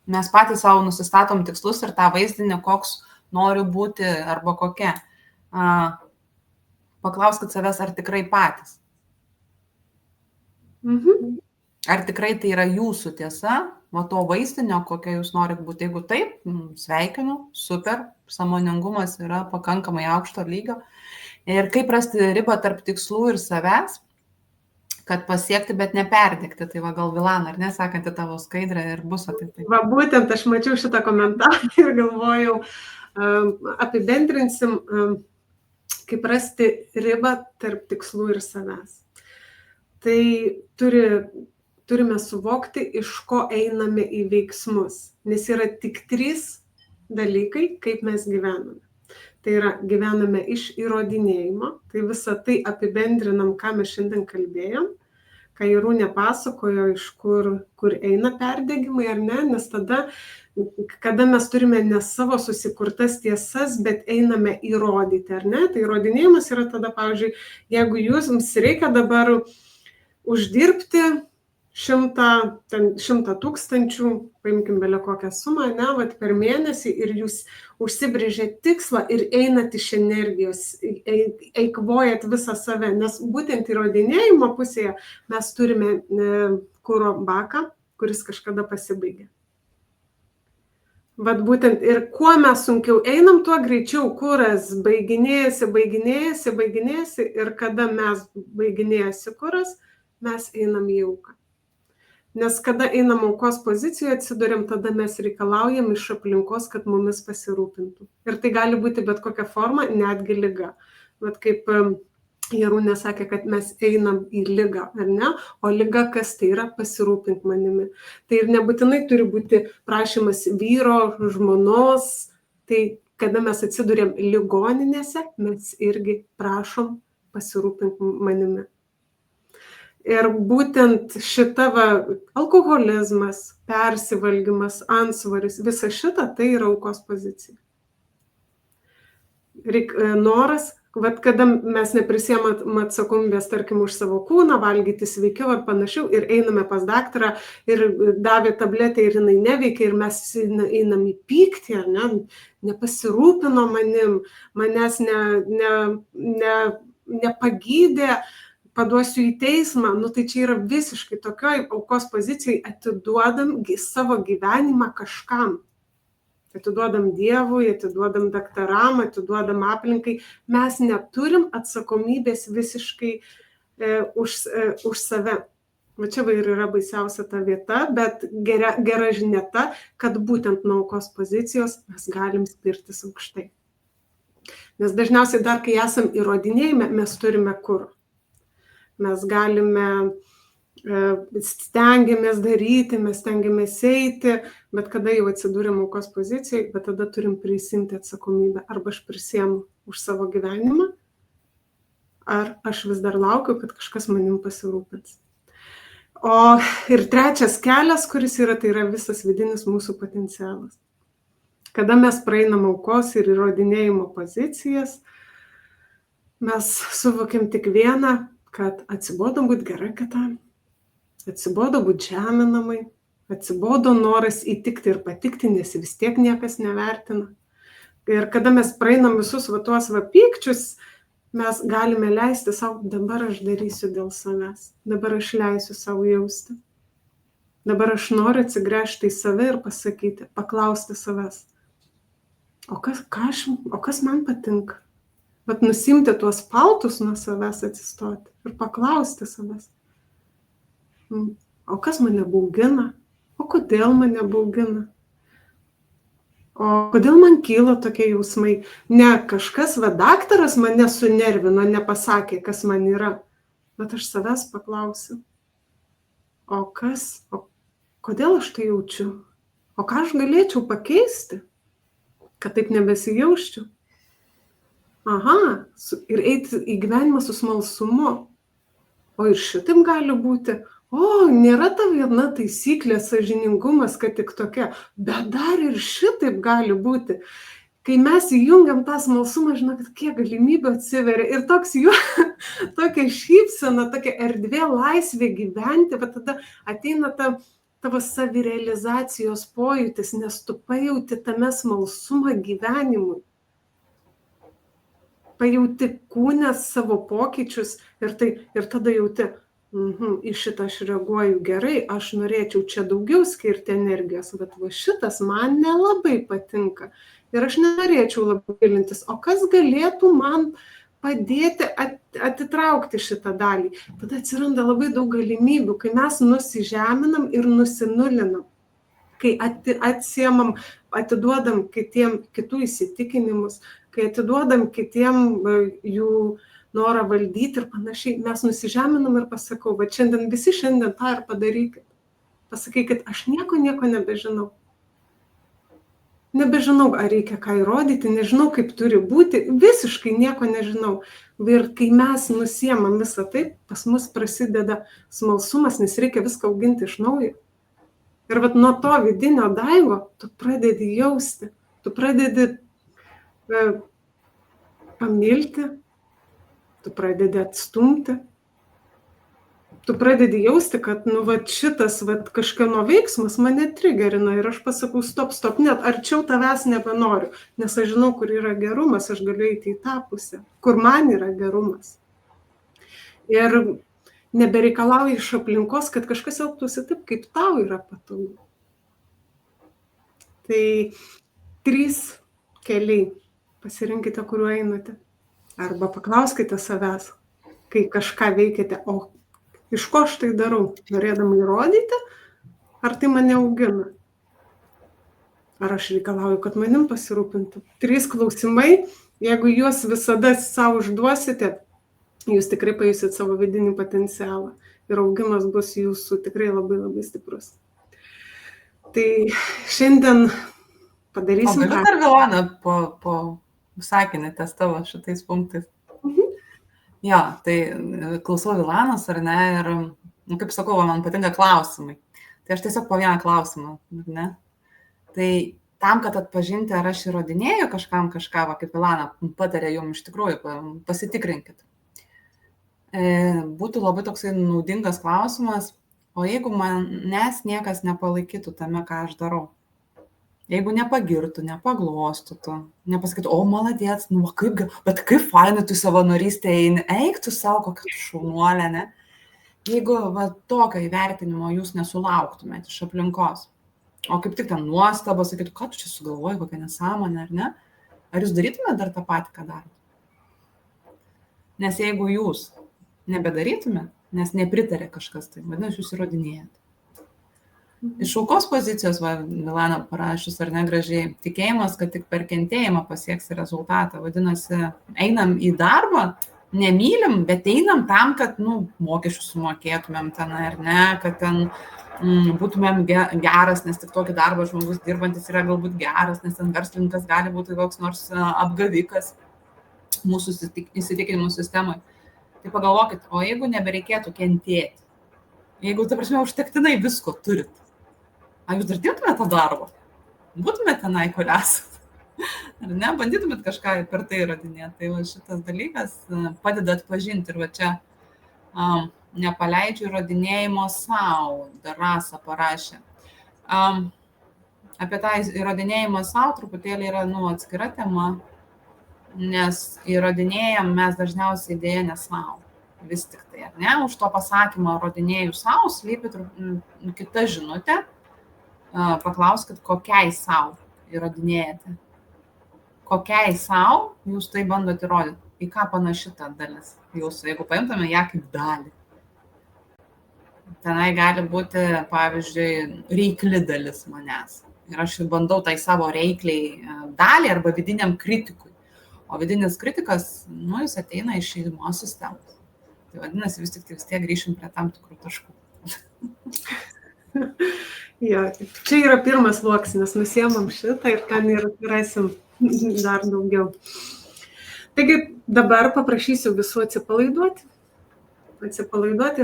Mes patys savo nusistatom tikslus ir tą vaizdinį, koks noriu būti arba kokia. paklauskit savęs, ar tikrai patys. Ar tikrai tai yra jūsų tiesa, va to vaizdinio, kokia jūs norit būti. Jeigu taip, sveikinu, super, sąmoningumas yra pakankamai aukšto lygio. Ir kaip rasti ribą tarp tikslų ir savęs, kad pasiekti, bet neperdegti. Tai va gal Vilana, ar nesakanti tavo skaidrę ir bus apie tai. Va būtent aš mačiau šitą komentarą ir galvojau, apibendrinsim, kaip rasti ribą tarp tikslų ir savęs. Tai turime suvokti, iš ko einame į veiksmus, nes yra tik 3 dalykai, kaip mes gyvename. Tai yra, gyvename iš įrodinėjimo, tai visą tai apibendrinam, ką mes šiandien kalbėjom, ką Jarūnė pasakojo, iš kur eina perdegimai ar ne, nes tada, kada mes turime ne savo susikurtas tiesas, bet einame įrodyti, ar ne, tai įrodinėjimas yra tada, pavyzdžiui, jeigu jums reikia dabar uždirbti 100 tūkstančių, paimkim belė kokią sumą, ne, vat per mėnesį ir jūs užsibrėžėt tikslą ir einat iš energijos, eikvojat visą save, nes būtent įrodinėjimo pusėje mes turime kuro baką, kuris kažkada pasibaigė. Vat būtent ir kuo mes sunkiau einam, tuo greičiau kuras baiginėjasi ir kada mes baiginėjasi kuras, mes einam į auką. Nes kada einam aukos pozicijoje, atsiduriam, tada mes reikalaujam iš aplinkos, kad mumis pasirūpintų. Ir tai gali būti bet kokia forma, netgi liga. Bet kaip Jarūnė sakė, kad mes einam į ligą, ar ne? O liga kas tai yra? Pasirūpint manimi. Tai ir nebūtinai turi būti prašymas vyro, žmonos. Tai kada mes atsiduriam ligoninėse, mes irgi prašom pasirūpint manimi. Ir būtent šita alkoholizmas, persivalgymas, antsvoris, visa šita tai yra aukos pozicija. Noras, kada mes neprisiemam atsakomybės, tarkim, už savo kūną, valgyti sveikiau ar panašiau ir einame pas daktarą ir davė tabletę ir jinai neveikia ir mes einam į pyktį, ar ne, nepasirūpino manim, manęs nepagydė, paduosiu į teismą, tai čia yra visiškai tokioj aukos pozicijai, atiduodam savo gyvenimą kažkam. Atiduodam Dievui, atiduodam daktaram, atiduodam aplinkai. Mes neturim atsakomybės visiškai už save. Va čia ir yra baisiausia ta vieta, bet gera žinia ta, kad būtent nuo aukos pozicijos mes galim spirtis aukštai. Nes dažniausiai dar, kai esam įrodinėjime, mes turime kur. Mes galime, stengiamės daryti, mes stengiamės eiti, bet kada jau atsidūrėm aukos pozicijai, bet tada turim prisimti atsakomybę. Arba aš prisiemu už savo gyvenimą, ar aš vis dar laukiu, kad kažkas manim pasirūpins. O ir trečias kelias, kuris yra, tai yra visas vidinis mūsų potencialas. Kada mes praeinam aukos ir įrodinėjimo pozicijas, mes suvokiam tik vieną, kad atsibodo būti gerai kitam, atsibodo būti žeminamai, atsibodo noras įtikti ir patikti, nes vis tiek niekas nevertina. Ir kada mes praeinam visus tuos pykčius, mes galime leisti savo, dabar aš darysiu dėl savęs, dabar aš leisiu savo jausti. Dabar aš noriu atsigręžti į save ir pasakyti, paklausti savęs, o kas man patinka? Bet nusimti tuos paltus nuo savęs atsistoti ir paklausti savęs, o kas mane baugina, o kodėl mane baugina, o kodėl man kyla tokie jausmai. Ne kažkas, daktaras mane sunervino, nepasakė, kas man yra, bet aš savęs paklausiu, o kodėl aš tai jaučiu, o ką aš galėčiau pakeisti, kad taip nebesijausčiau. Aha, ir eiti į gyvenimą su smalsumu. O ir šitaip gali būti. Nėra ta viena taisyklė, sąžiningumas, kad tik tokia. Bet dar ir šitaip gali būti. Kai mes įjungiam tą smalsumą, žinokit, kiek galimybių atsiveria. Ir tokia šypsena, tokia erdvė, laisvė gyventi, bet tada ateina tavo savirealizacijos pojūtis, nes tu pajauti tame smalsumą gyvenimui. pajauti kūne savo pokyčius ir tada jauti, į šitą aš reaguoju gerai, aš norėčiau čia daugiau skirti energijos, bet va šitas man nelabai patinka ir aš nenorėčiau labai gilintis, o kas galėtų man padėti atitraukti šitą dalį. Tada atsiranda labai daug galimybių, kai mes nusižeminam ir nusinulinam, kai atsiemam, atiduodam kitų įsitikinimus, kai atiduodam kitiem jų norą valdyti ir panašiai, mes nusižeminam ir pasakau, va visi šiandien tą ir padarykit. Pasakykit, aš nieko nebežinau. Nebežinau, ar reikia ką įrodyti, nežinau, kaip turi būti, visiškai nieko nežinau. Ir kai mes nusiemam visą tai, pas mus prasideda smalsumas, nes reikia viską auginti iš naujo. Ir vat nuo to vidinio daigo tu pradedi jausti, tu pradedi pamilti, tu pradedi atstumti, tu pradedi jausti, kad šitas kažkieno veiksmas mane trigerina ir aš pasakau, stop, net arčiau tavęs nebenoriu, nes aš žinau, kur yra gerumas, aš galiu eiti į tą pusę, kur man yra gerumas. Ir nebereikalauji iš aplinkos, kad kažkas elgtųsi taip, kaip tau yra patogu. Tai 3 keliai. Pasirinkite, kuriuo einate. Arba paklauskite savęs, kai kažką veikiate, o iš ko aš tai darau? Norėdama įrodyti, ar tai mane augina? Ar aš reikalauju, kad manim pasirūpintų? 3 klausimai, jeigu juos visada savo užduosite, jūs tikrai pajusit savo vidinį potencialą ir augimas bus jūsų tikrai labai labai stiprus. Tai šiandien padarysim. O galiu dar Vilana po sakinį ties tavo šitais punktais. Jo, tai klausau Vilanos, ar ne, ir, kaip sakau, man patinka klausimai. Tai aš tiesiog po vieną klausimą, ne? Tai tam, kad atpažinti, ar aš įrodinėju kažkam kažką, kaip Vilana patarė jums iš tikrųjų, pasitikrinkit. Būtų labai toksai naudingas klausimas, o jeigu manęs niekas nepalaikytų tame, ką aš darau? Jeigu nepagirtų, nepaglostytų, nepasakytų, o maladėts, bet kaip fainai tu savanorystė eini, eik tu savo, kokia tu šaunuolė, ne? Jeigu tokio įvertinimo jūs nesulauktumėte iš aplinkos, o kaip tik ten nuostaba, sakytų, ką tu čia sugalvoji, kokia nesąmonė, ar ne? Ar jūs darytumėte dar tą patį, ką darote? Nes jeigu jūs nebedarytumėte, nes nepritarė kažkas, tai vadinasi, jūs įrodinėjate. Iš aukos pozicijos, Vilana parašius ar negražiai, tikėjimas, kad tik per kentėjimą pasieksi rezultatą. Vadinasi, einam į darbą, nemylim, bet einam tam, kad mokesčius sumokėtumėm ten, ar ne, kad ten būtumėm geras, nes tik tokį darbą žmogus dirbantis yra galbūt geras, nes ten verslininkas gali būti koks nors apgavikas mūsų įsitikinimų sistemai. Tai pagalvokit, o jeigu nebereikėtų kentėti, jeigu, ta prasme, užtektinai visko turit, ar jūs dar dirbtumėte tą darbą? Būtumėte tenai, kur esat? Ar ne? Bandytumėte kažką per tai įrodinėti? Tai šitas dalykas padeda atpažinti. Ir čia nepaleidžiu įrodinėjimo savo, dar Rasa parašė. Apie tą įrodinėjimą savo truputėlį yra atskira tema, nes įrodinėjam mes dažniausiai dėja ne savo. Vis tik tai, ar ne? Už to pasakymą įrodinėjų savo slypi kita žinutė. Paklauskit, kokiai savo įrodinėjate. Kokiai savo jūs tai bandot įrodyti. Į ką panaši ta dalis jūsų, jeigu paimtume ją kaip dalį. Tenai gali būti, pavyzdžiui, reikli dalis manęs. Ir aš bandau tai savo reikliai dalį arba vidiniam kritikui. O vidinis kritikas, jis ateina iš šeimos sistemos. Tai vadinasi, vis tiek grįšim prie tam tikrų taškų. Ja, čia yra pirmas sluoksnis, nusiemam šitą ir ten ir rasim dar daugiau. Taigi dabar paprašysiu visų atsipalaiduoti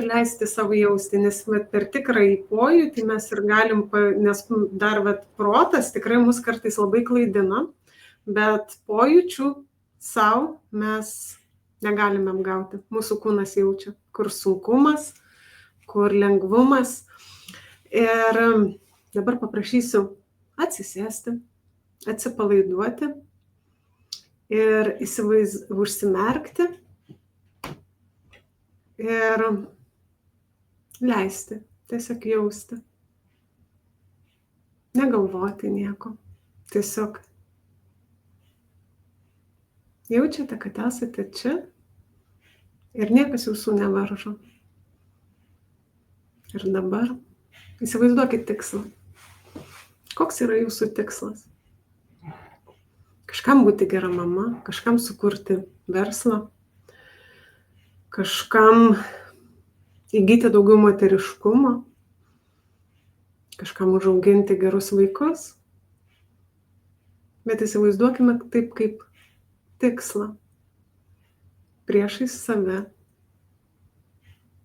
ir leisti savo jausti, nes per tikrąjį pojūtį mes ir galim, nes dar protas tikrai mus kartais labai klaidina, bet pojūčių savo mes negalime apgauti. Mūsų kūnas jaučia, kur sunkumas, kur lengvumas. Ir dabar paprašysiu atsisėsti, atsipalaiduoti ir užsimerkti ir leisti, tiesiog jausti. Negalvoti nieko. Tiesiog jaučiate, kad esate čia ir niekas jūsų nevaržo. Ir dabar įsivaizduokit tikslą. Koks yra jūsų tikslas? Kažkam būti gera mama, kažkam sukurti verslą, kažkam įgyti daugiau moteriškumo, kažkam užauginti gerus vaikus. Bet įsivaizduokime taip kaip tikslą. Priešais save.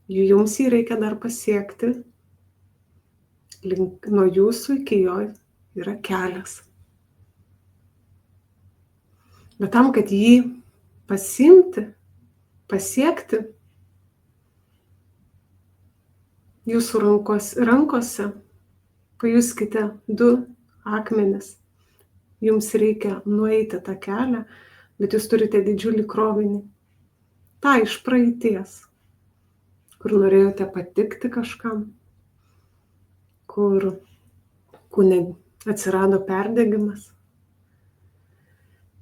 Jums jį reikia dar pasiekti. Nuo jūsų iki jo yra kelias. Bet tam, kad jį pasiimti, pasiekti, jūsų rankose pajuskite 2 akmenis. Jums reikia nueiti tą kelią, bet jūs turite didžiulį krovinį. Ta iš praeities, kur norėjote patikti kažkam, kur kūne atsirado perdegimas.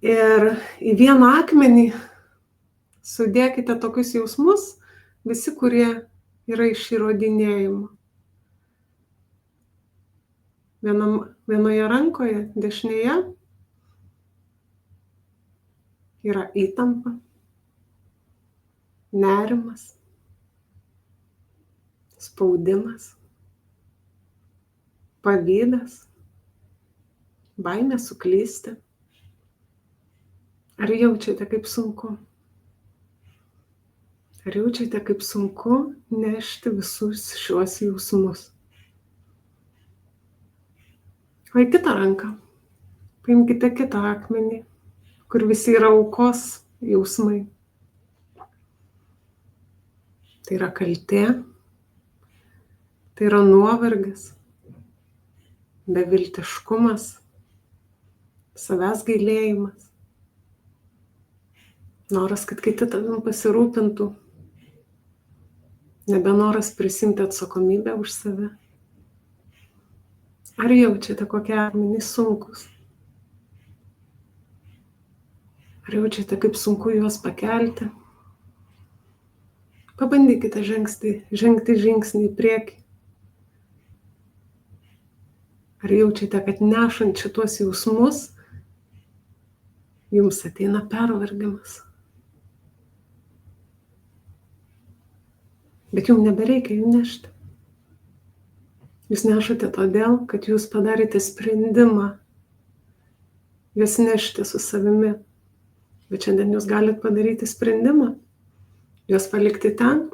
Ir į vieną akmenį sudėkite tokius jausmus, visi, kurie yra iš įrodinėjimo. Vienoje rankoje, dešinėje, yra įtampa, nerimas, spaudimas, pavydas, baimė suklysti. Ar jaučiate, kaip sunku? Ar jaučiate, kaip sunku nešti visus šiuos jausmus? O į kitą ranką paimkite kitą akmenį, kur visi yra aukos jausmai. Tai yra kaltė, tai yra nuovargis, beviltiškumas, savęs gailėjimas. Noras, kad kiti tavim pasirūpintų. Nebenoras prisimti atsakomybę už save. Ar jaučiate, kokie akmenys sunkus? Ar jaučiate, kaip sunku juos pakelti? Pabandykite žengti žingsnį į priekį. Ar jaučiate, kad nešant šitos jausmus, jums ateina pervargimas? Bet jums nebereikia jų nešti. Jūs nešate todėl, kad jūs padarėte sprendimą juos nešti su savimi. Bet šiandien jūs galite padaryti sprendimą, juos palikti ten,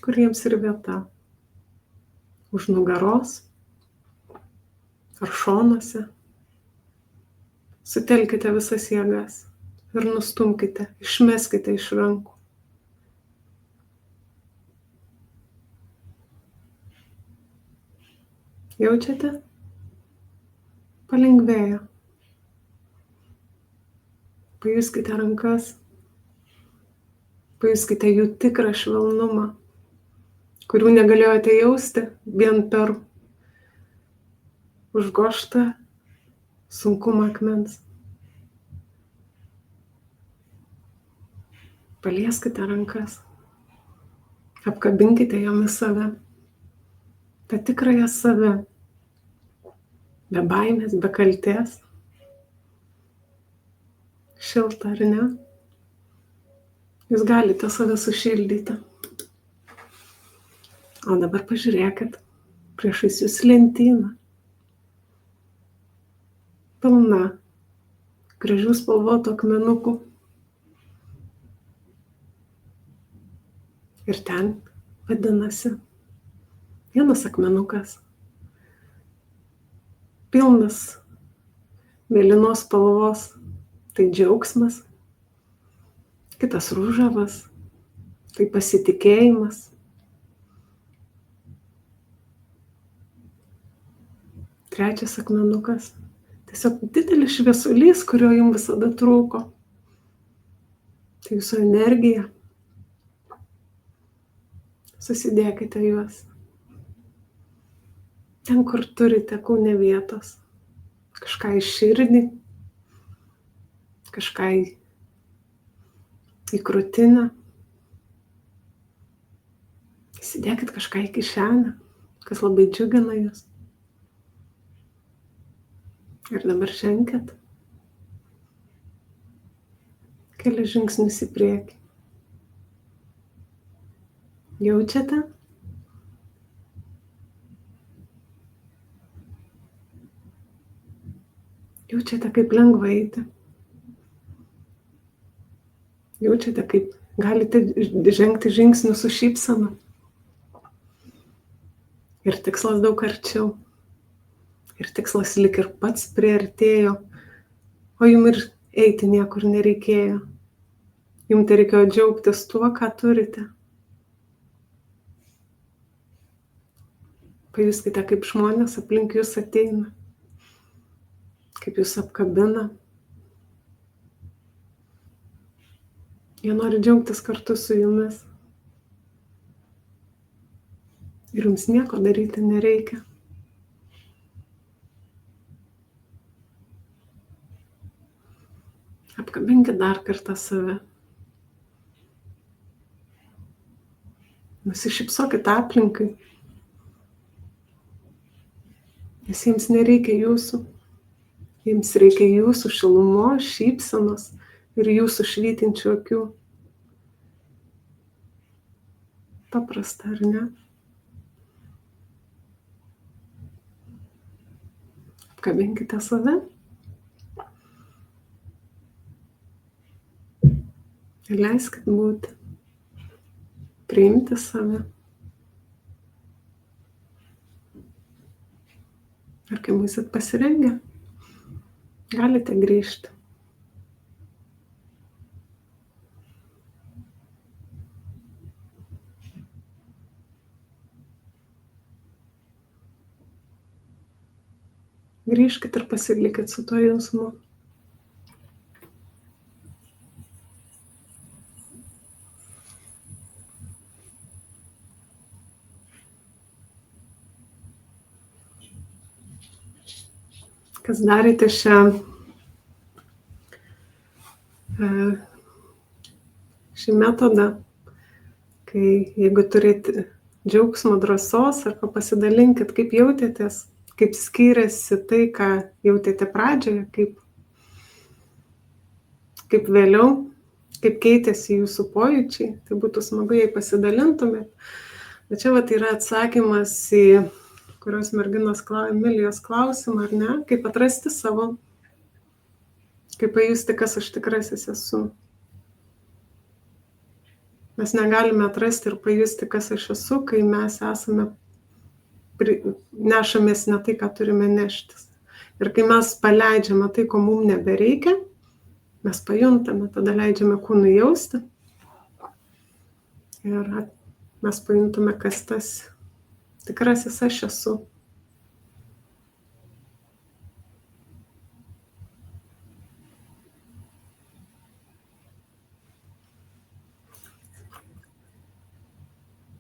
kur jiems ir vieta. Už nugaros ar šonuose. Sutelkite visas jėgas ir nustumkite, išmeskite iš rankų. Jaučiate? Palengvėjo. Pajuskite rankas. Pajuskite jų tikrą švelnumą, kurių negalėjote jausti vien per užgoštą sunkumą akmens. Palieskite rankas. Apkabinkite jomis save. Ta tikrąją save. Be baimės, be kaltės. Šilta, ar ne? Jūs galite save sušildyti. O dabar pažiūrėkit, priešais jūs lentyną. Pilna gražių spalvotų akmenukų. Ir ten vadinasi vienas akmenukas. Pilnas mėlynos spalvos. Tai džiaugsmas. Kitas ružavas. Tai pasitikėjimas. Trečias akmenukas. Tai tiesiog didelis šviesulys, kurio jums visada trūko. Tai jūsų energija. Susidėkite juos. Ten, kur turite kūne vietos. Kažką į širdį, kažką į krūtinę. Įsidėkit kažką į kišenę, kas labai džiugina jūs. Ir dabar ženkit kelias žingsnius į priekį. Jaučiate? Jaučiate, kaip lengva eiti. Jaučiate, kaip galite žengti žingsnių su šypsena. Ir tikslas daug arčiau. Ir tikslas lyg ir pats priartėjo, o jums ir eiti niekur nereikėjo. Jums tai reikėjo džiaugtis tuo, ką turite. Pajuskite, kaip žmonės aplink jūs ateina, kaip jūs apkabina. Jie nori džiaugtis kartu su jumis. Ir jums nieko daryti nereikia. Apkabinkit dar kartą save. Nusišypsokit aplinkai. Nes jiems nereikia jūsų. Jiems reikia jūsų šilumos, šypsenos ir jūsų švytinčių akių. Paprasta, ar ne? Apkabinkite save. Ir leiskit būti. Priimti save. Ir kai būsit pasirengę, galite grįžti. Grįžkit ir pasilikit su tuo jausmu. Kas darėte šį metodą, kai jeigu turite džiaugsmo, drąsos, arba pasidalinkit, kaip jautėtės, kaip skiriasi tai, ką jautėte pradžioje, kaip vėliau, kaip keitėsi jūsų pojūčiai, tai būtų smagu, jei pasidalintumėt. Bet čia vat yra atsakymas į kurios merginos Emilijos klausimą, ar ne, kaip atrasti savo, kaip pajusti, kas aš tikrasis esu. Mes negalime atrasti ir pajusti, kas aš esu, kai mes nešamės ne tai, ką turime neštis. Ir kai mes paleidžiame tai, ko mums nebereikia, mes pajuntame, tada leidžiame kūnui jausti. Ir mes pajuntame, kas tas tikrasis aš esu.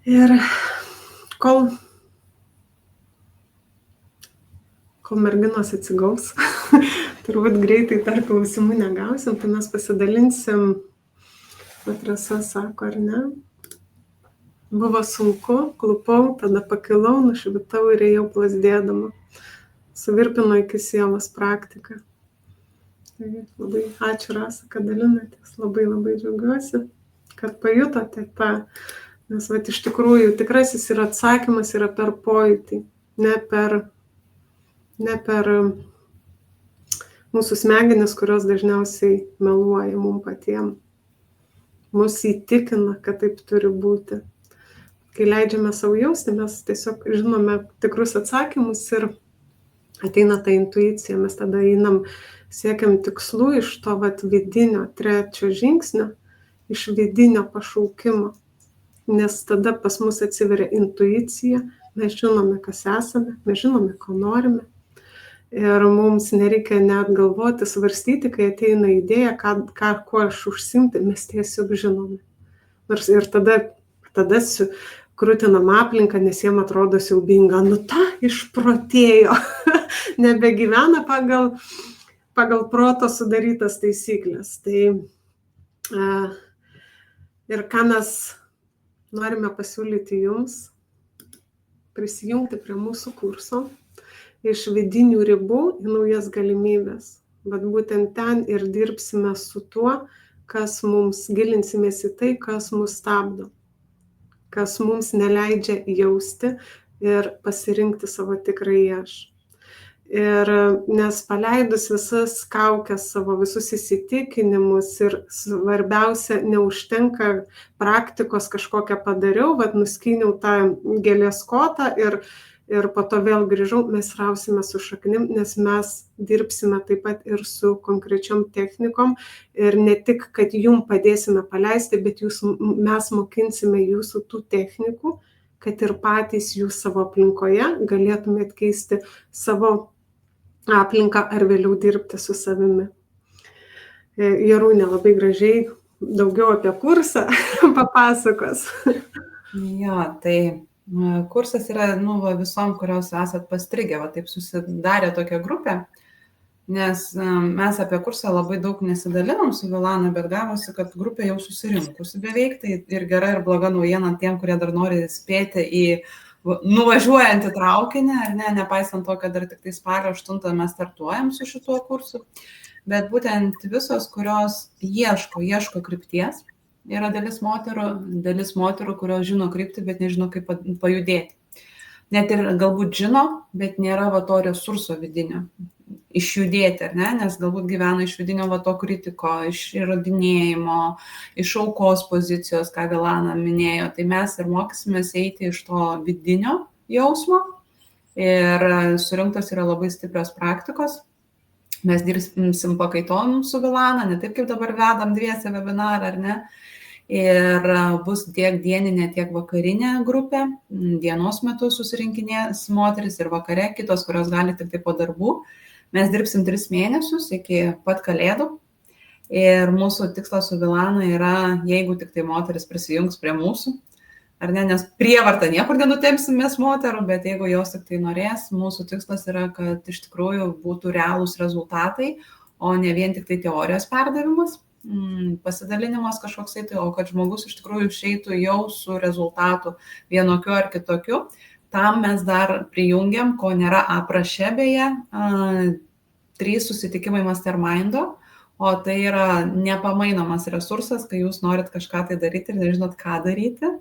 Ir kol merginos atsigaus, turbūt greitai dar klausimų negausim, tai mes pasidalinsim, Rasa sako, ar ne? Buvo sunku, klupau, tada pakilau, nušvitau ir ėjau plazdėdama. Suvirpino iki sielos praktiką. Tai labai ačiū, Rasa, kad dalinatės. Labai džiaugiuosi, kad pajutote tą. Nes iš tikrųjų tikrasis ir atsakymas yra per pojūtį, ne per mūsų smegenis, kurios dažniausiai meluoja mums patiems. Mus įtikina, kad taip turi būti. Kai leidžiame savo jausti, mes tiesiog žinome tikrus atsakymus ir ateina ta intuicija, mes tada einam, siekiam tikslų iš to vidinio trečio žingsnio, iš vidinio pašaukimo, nes tada pas mus atsiveria intuicija, mes žinome, kas esame, mes žinome, ko norime ir mums nereikia net galvoti, svarstyti, kai ateina idėja, kuo aš užsimti, mes tiesiog žinome. Nors ir tada krūtinam aplinką, nes jiem atrodo siaubinga, ta išprotėjo, nebegyvena pagal proto sudarytas taisyklės. Tai ir ką mes norime pasiūlyti jums, prisijungti prie mūsų kurso iš vidinių ribų į naujas galimybės. Bet būtent ten ir dirbsime su tuo, kas mums, gilinsimės į tai, kas mus stabdo, kas mums neleidžia jausti ir pasirinkti savo tikrąjį aš. Ir nes paleidus visas kaukes, savo visus įsitikinimus ir svarbiausia, neužtenka praktikos kažkokią padariau, nuskyniau tą gėlės kotą ir po to vėl grįžau, mes rausime su šaknim, nes mes dirbsime taip pat ir su konkrečiom technikom ir ne tik, kad jum padėsime paleisti, bet mes mokinsime jūsų tų technikų, kad ir patys jūs savo aplinkoje galėtumėt keisti savo aplinką ar vėliau dirbti su savimi. Jarūnė labai gražiai daugiau apie kursą papasakos. Jo, tai kursas yra visom, kurios esat pastrigę, taip susidarė tokia grupė, nes mes apie kursą labai daug nesidalinom su Vilana, bet gavosi, kad grupė jau susirinkusi beveik, tai ir gera ir bloga naujiena tiem, kurie dar nori spėti į nuvažiuojantį traukinį, ar ne, nepaisant to, kad dar tik tai spalio 8 mes startuojam su šituo kursu, bet būtent visos, kurios ieško krypties. Yra dalis moterų, kurios žino kryptį, bet nežino, kaip pajudėti. Net ir galbūt žino, bet nėra to resurso vidinio. Išjudėti, ar ne? Nes galbūt gyvena iš vidinio to kritiko, iš įrodinėjimo, iš aukos pozicijos, ką Vilana minėjo. Tai mes ir mokysimės eiti iš to vidinio jausmo. Ir surinktos yra labai stiprios praktikos. Mes dirbsim pakaitom su Vilana, ne taip kaip dabar vedam dviese webinarą, ar ne? Ir bus tiek dieninė, tiek vakarinė grupė. Dienos metu susirinkinės moteris ir vakare kitos, kurios gali tik tai po darbų. Mes dirbsim 3 mėnesius iki pat kalėdų. Ir mūsų tikslas su Vilana yra, jeigu tik tai moteris prisijungs prie mūsų, ar ne, nes prievartą niekur nenutempsim mes moterų, bet jeigu jos tik tai norės, mūsų tikslas yra, kad iš tikrųjų būtų realūs rezultatai, o ne vien tik tai teorijos perdavimas, pasidalinimas kažkoksai, o kad žmogus iš tikrųjų išeitų jau su rezultatu vienokiu ar kitokiu. Tam mes dar prijungiam, ko nėra apraše beje, 3 susitikimai mastermindo, o tai yra nepamainomas resursas, kai jūs norit kažką tai daryti ir nežinot, ką daryti,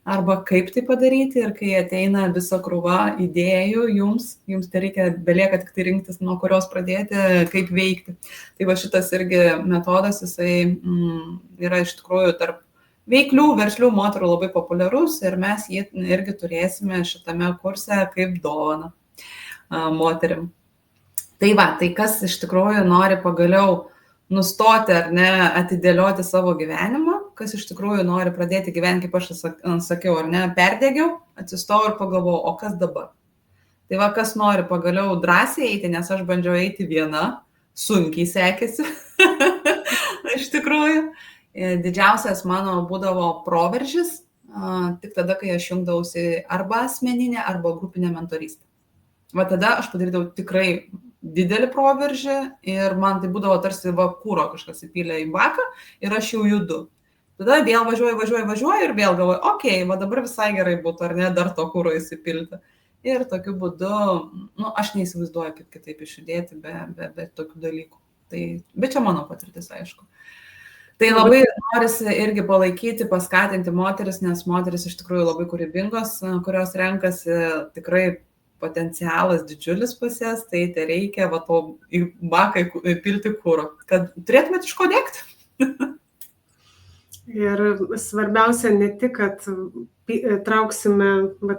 arba kaip tai padaryti, ir kai ateina visa krūva idėjų jums belieka tik tai rinktis, nuo kurios pradėti, kaip veikti. Tai va šitas irgi metodas, jisai yra iš tikrųjų tarp veiklių, verslių moterų labai populiarus ir mes jį irgi turėsime šitame kurse kaip dovaną moterim. Tai va, tai kas iš tikrųjų nori pagaliau nustoti ar ne atidėlioti savo gyvenimą, kas iš tikrųjų nori pradėti gyventi, kaip aš sakiau, ar ne, perdėgiau, atsistojau ir pagalvojau, o kas dabar? Tai va, kas nori pagaliau drąsiai eiti, nes aš bandžiau eiti viena, sunkiai sekėsi, iš tikrųjų. Didžiausias mano būdavo proveržis, tik tada, kai aš jungdavausi arba asmeninę, arba grupinę mentorystę. Va tada aš padarydavau tikrai didelį proveržį ir man tai būdavo tarsi kūro kažkas įpylė į baką ir aš jau judu. Tada vėl važiuoju ir vėl galvoju, okei, va dabar visai gerai būtų, ar ne, dar to kūro įsipilti. Ir tokiu būdu, aš neįsivaizduoju, kaip kitaip išjudėti be tokių dalykų. Bet čia mano patirtis, aišku. Tai labai norisi irgi palaikyti, paskatinti moteris, nes moteris iš tikrųjų labai kūrybingos, kurios renkasi tikrai potencialas didžiulis pas jas, tai reikia to į baką pilti kūro, kad turėtumėt iš ko degti. Ir svarbiausia ne tik, kad trauksime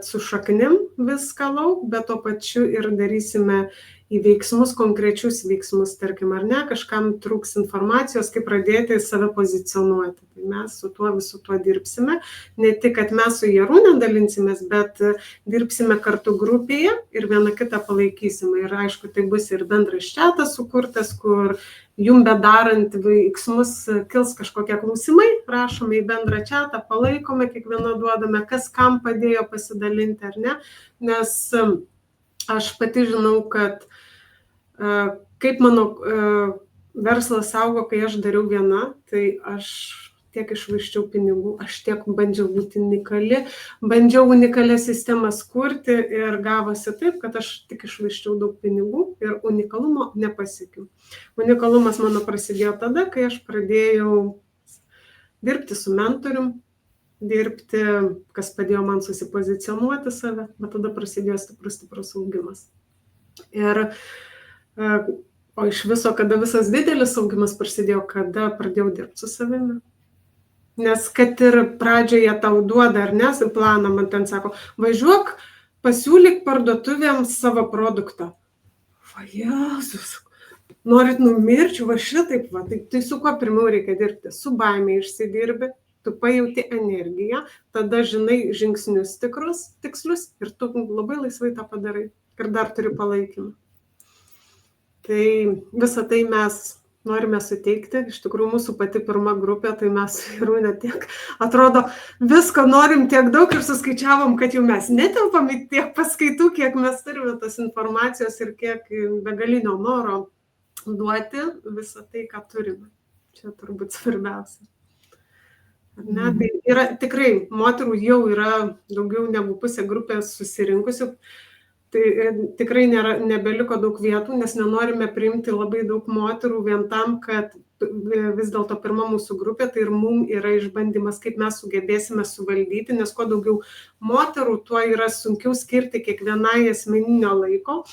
su šaknim viską lauk, bet to pačiu ir darysime į veiksmus, konkrečius veiksmus, tarkim, ar ne, kažkam trūks informacijos, kaip pradėti save pozicionuoti. Tai mes su visu tuo dirbsime. Ne tik, kad mes su Jarūne dalinsimės, bet dirbsime kartu grupėje ir vieną kitą palaikysime. Ir aišku, tai bus ir bendras čatas sukurtas, kur jum bedarant veiksmus kils kažkokie klausimai, rašome į bendrą čatą, palaikome, kiekvieną duodame, kas kam padėjo pasidalinti ar ne. Nes aš pati žinau, kad kaip mano verslas augo, kai aš dariau viena, tai aš tiek išvaiščiau pinigų, aš tiek bandžiau būti unikali, bandžiau unikalią sistemą kurti ir gavosi taip, kad aš tik išvaiščiau daug pinigų ir unikalumo nepasiekiau. Unikalumas mano prasidėjo tada, kai aš pradėjau dirbti su mentorium, dirbti, kas padėjo man susipozicionuoti save, bet tada prasidėjo stiprus augimas. Ir o iš viso, kada visas didelis augimas prasidėjo, kada pradėjau dirbti su savimi. Nes kad ir pradžioje tau duoda, ar ne, planą, man ten sako, važiuok, pasiūlyk parduotuvėms savo produktą. Va, Jėzus, norit numirčių, va šitaip, va, tai su kuo pirmiau reikia dirbti? Su baime išsidirbi, tu pajauti energiją, tada žinai žingsnius tikslius ir tu labai laisvai tą padarai ir dar turi palaikymą. Tai visą tai mes norime suteikti. Iš tikrųjų, mūsų pati pirma grupė, tai mes ir ne tiek, atrodo, visko norim tiek daug ir suskaičiavom, kad jau mes netelpam į tiek paskaitų, kiek mes turime tos informacijos ir kiek begalinio noro duoti visą tai, ką turime. Čia turbūt svarbiausia. Ne, tai yra tikrai, moterų jau yra daugiau negu pusė grupės susirinkusių. Tai tikrai nebeliko daug vietų, nes nenorime priimti labai daug moterų vien tam, kad vis dėlto pirma mūsų grupė, tai ir mums yra išbandymas, kaip mes sugebėsime suvaldyti, nes kuo daugiau moterų, tuo yra sunkiau skirti kiekvienai asmeninio laiko,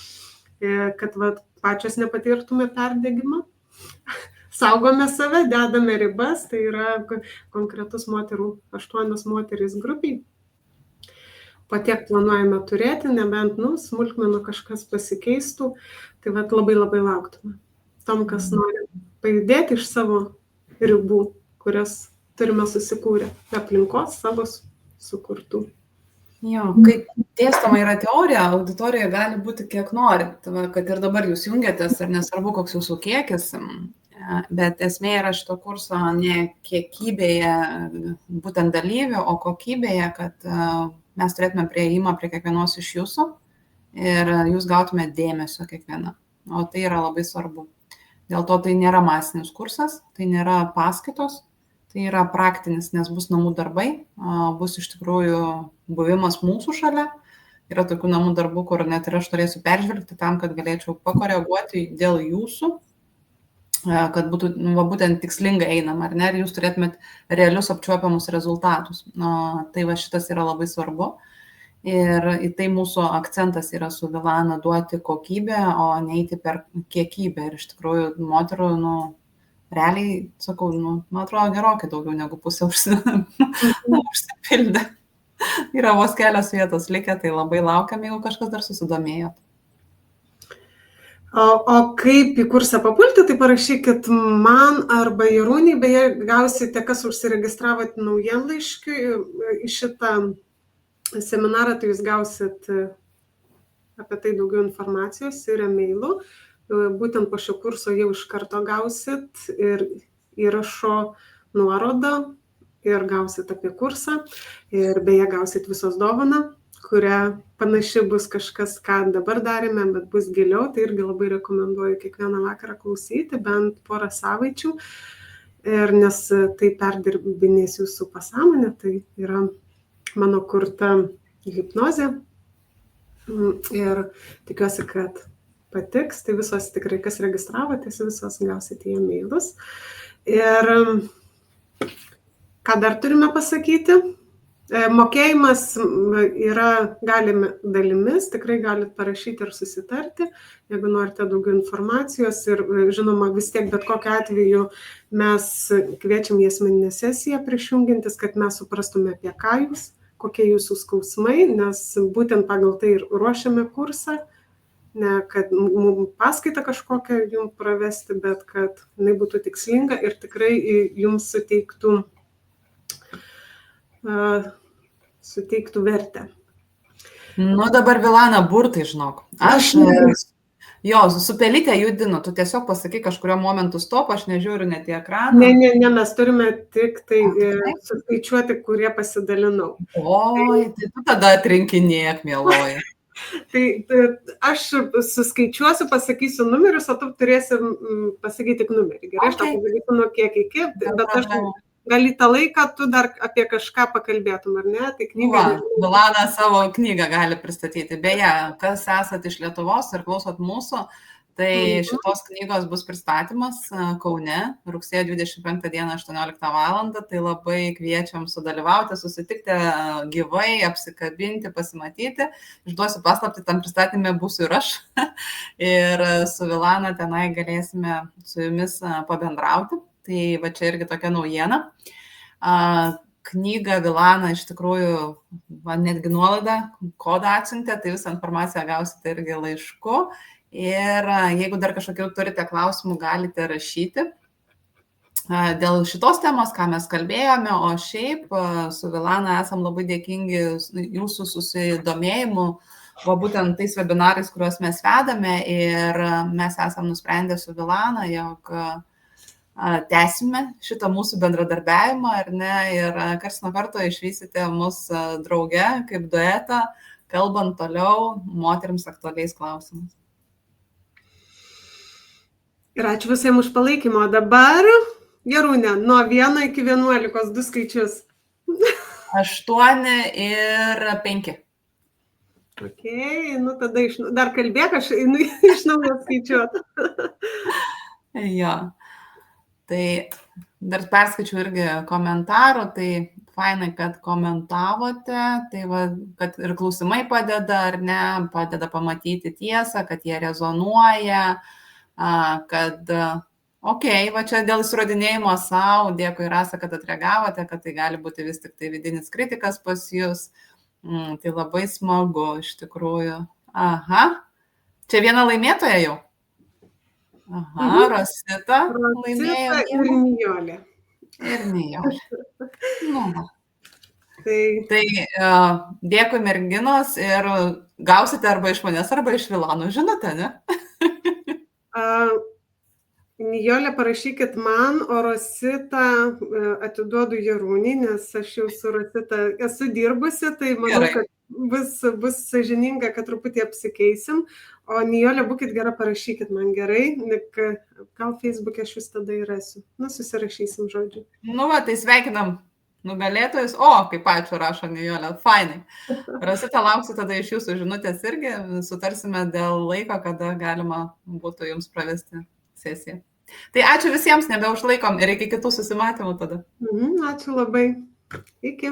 kad pačios nepatirtume perdegimą. Saugome save, dedame ribas, tai yra konkretus moterų, 8 moterys grupiai. Po tiek planuojame turėti, nebent, smulkmenų kažkas pasikeistų, tai labai lauktume. Tom, kas nori pajudėti iš savo ribų, kurias turime susikūrę, aplinkos savo sukurtų. Jo, kai dėstoma yra teorija, auditorija gali būti kiek nori, kad ir dabar jūs jungiatės, ar nesvarbu, koks jūsų kiekis, bet esmė yra šito kurso ne kiekybėje būtent dalyvių, o kokybėje, kad mes turėtume prieimą prie kiekvienos iš jūsų ir jūs gautume dėmesio kiekvieną, o tai yra labai svarbu. Dėl to tai nėra masinis kursas, tai nėra paskaitos, tai yra praktinis, nes bus namų darbai, bus iš tikrųjų buvimas mūsų šalia. Yra tokių namų darbų, kur net ir aš turėsiu peržvelgti tam, kad galėčiau pakoreguoti dėl jūsų, kad būtų būtent tikslingai einama, ar ne, ir jūs turėtumėt realius apčiuopiamus rezultatus. Tai šitas yra labai svarbu ir į tai mūsų akcentas yra su Vilana duoti kokybę, o neiti per kiekybę. Ir iš tikrųjų moterų, realiai, sakau, man atrodo gerokai daugiau negu pusė užsipildė. Yra vos kelios vietos likę, tai labai laukiam, jeigu kažkas dar susidomėjot. O kaip į kursą papulti, tai parašykit man arba Jarūnei, beje, gausite, kas užsiregistravot naujienlaiškiui į šitą seminarą, tai jūs gausit apie tai daugiau informacijos ir e-mailu. Būtent po šio kurso jau iš karto gausit ir įrašo nuorodą ir gausit apie kursą ir beje gausit visos dovaną, kuria panaši bus kažkas, ką dabar darėme, bet bus giliau, tai irgi labai rekomenduoju kiekvieną vakarą klausyti, bent porą savaičių, ir nes tai perdirbinės jūsų pasąmonę, tai yra mano kurta hipnozė ir tikiuosi, kad patiks, tai visos tikrai, kas registravotės, visos gausite į e-mailus. Ir ką dar turime pasakyti? Mokėjimas yra galime dalimis, tikrai galite parašyti ir susitarti, jeigu norite daugiau informacijos ir žinoma vis tiek bet kokiu atveju mes kviečiam į asmeninę sesiją prieš jungiantis, kad mes suprastume apie ką jūs, kokie jūsų skausmai, nes būtent pagal tai ir ruošiame kursą ne kad mums paskaitą kažkokią jums pravesti, bet kad jinai būtų tikslinga ir tikrai jums suteiktų vertę. Nu dabar Vilana burtai, žinok. Aš su pelyte judinu, tu tiesiog pasakai kažkurio momentu stop, aš nežiūriu net į ekraną. Ne, mes turime tik tai suskaičiuoti, kurie pasidalinau. Oi, tai tu tada atrinkinėk, mieloji. Tai aš suskaičiuosiu, pasakysiu numerius, o tu turėsi pasakyti tik numerį. Gerai, aš tau pasakysiu nuo kiek iki, bet aš gal į tą laiką tu dar apie kažką pakalbėtum, ar ne? Tai knygą. Vilana savo knygą gali pristatyti. Beje, kas esat iš Lietuvos ir klausot mūsų, tai šitos knygos bus pristatymas Kaune rugsėjo 25 dieną 18 val. Tai labai kviečiam sudalyvauti, susitikti gyvai, apsikabinti, pasimatyti. Išduosiu paslaptį, tam pristatymė būsiu ir aš. Ir su Vilana tenai galėsime su jumis pabendrauti. Tai va čia irgi tokia naujiena. Knygą Vilana iš tikrųjų, man netgi nuolaidą, kodą atsiuntė, tai visą informaciją gausite irgi laišku. Ir jeigu dar kažkokių turite klausimų, galite rašyti dėl šitos temos, ką mes kalbėjome, o šiaip su Vilana esam labai dėkingi jūsų susidomėjimu, o būtent tais webinarais, kuriuos mes vedame, ir mes esam nusprendę su Vilana, jog tęsime šitą mūsų bendradarbiavimą, ar ne, ir karts nuo karto išvysite mus drauge kaip duetą, kalbant toliau moterims aktualiais klausimais. Ir ačiū visiems už palaikymą. Dabar, Jarūnė, nuo 1 iki 11, 2 skaičius. 8 ir 5. Ok, nu tada dar kalbėk, aš iš naujo skaičiuoti. Jo, tai dar perskaičiu irgi komentarų, tai fainai, kad komentavote, tai va, kad ir klausimai padeda, ar ne, padeda pamatyti tiesą, kad jie rezonuoja, kad, va čia dėl įsirodinėjimo savo, dėkui Rasa, kad atreagavote, kad tai gali būti vis tik tai vidinis kritikas pas jūs, tai labai smagu iš tikrųjų. Aha, čia viena laimėtoja jau. Aha, Rosita laimėjo. Ir Nijolė. Ir Nijolė. Nu. Tai dėkui merginos ir gausite arba iš manęs, arba iš Vilano, žinote, ne? Nijolė, parašykit man, o Rositą atiduodu Jarūnei, nes aš jau su Rosita esu dirbusi, tai manau, kad bus sąžininga, kad truputį apsikeisim. O Nijolė, būkit gera, parašykit man gerai, gal Facebook'e aš jūs tada įrasiu. Nu, susirašysim žodžiu. Nu, va, tai sveikinam nugalėtojus. O, kaip ačiū rašo Nijolė, fainai. Rosita, lauksiu tada iš jūsų žinutės irgi, sutarsime dėl laiko, kada galima būtų jums pravesti sesiją. Tai ačiū visiems, nebeužlaikom ir iki kitų susimatymų tada. Ačiū labai. Iki.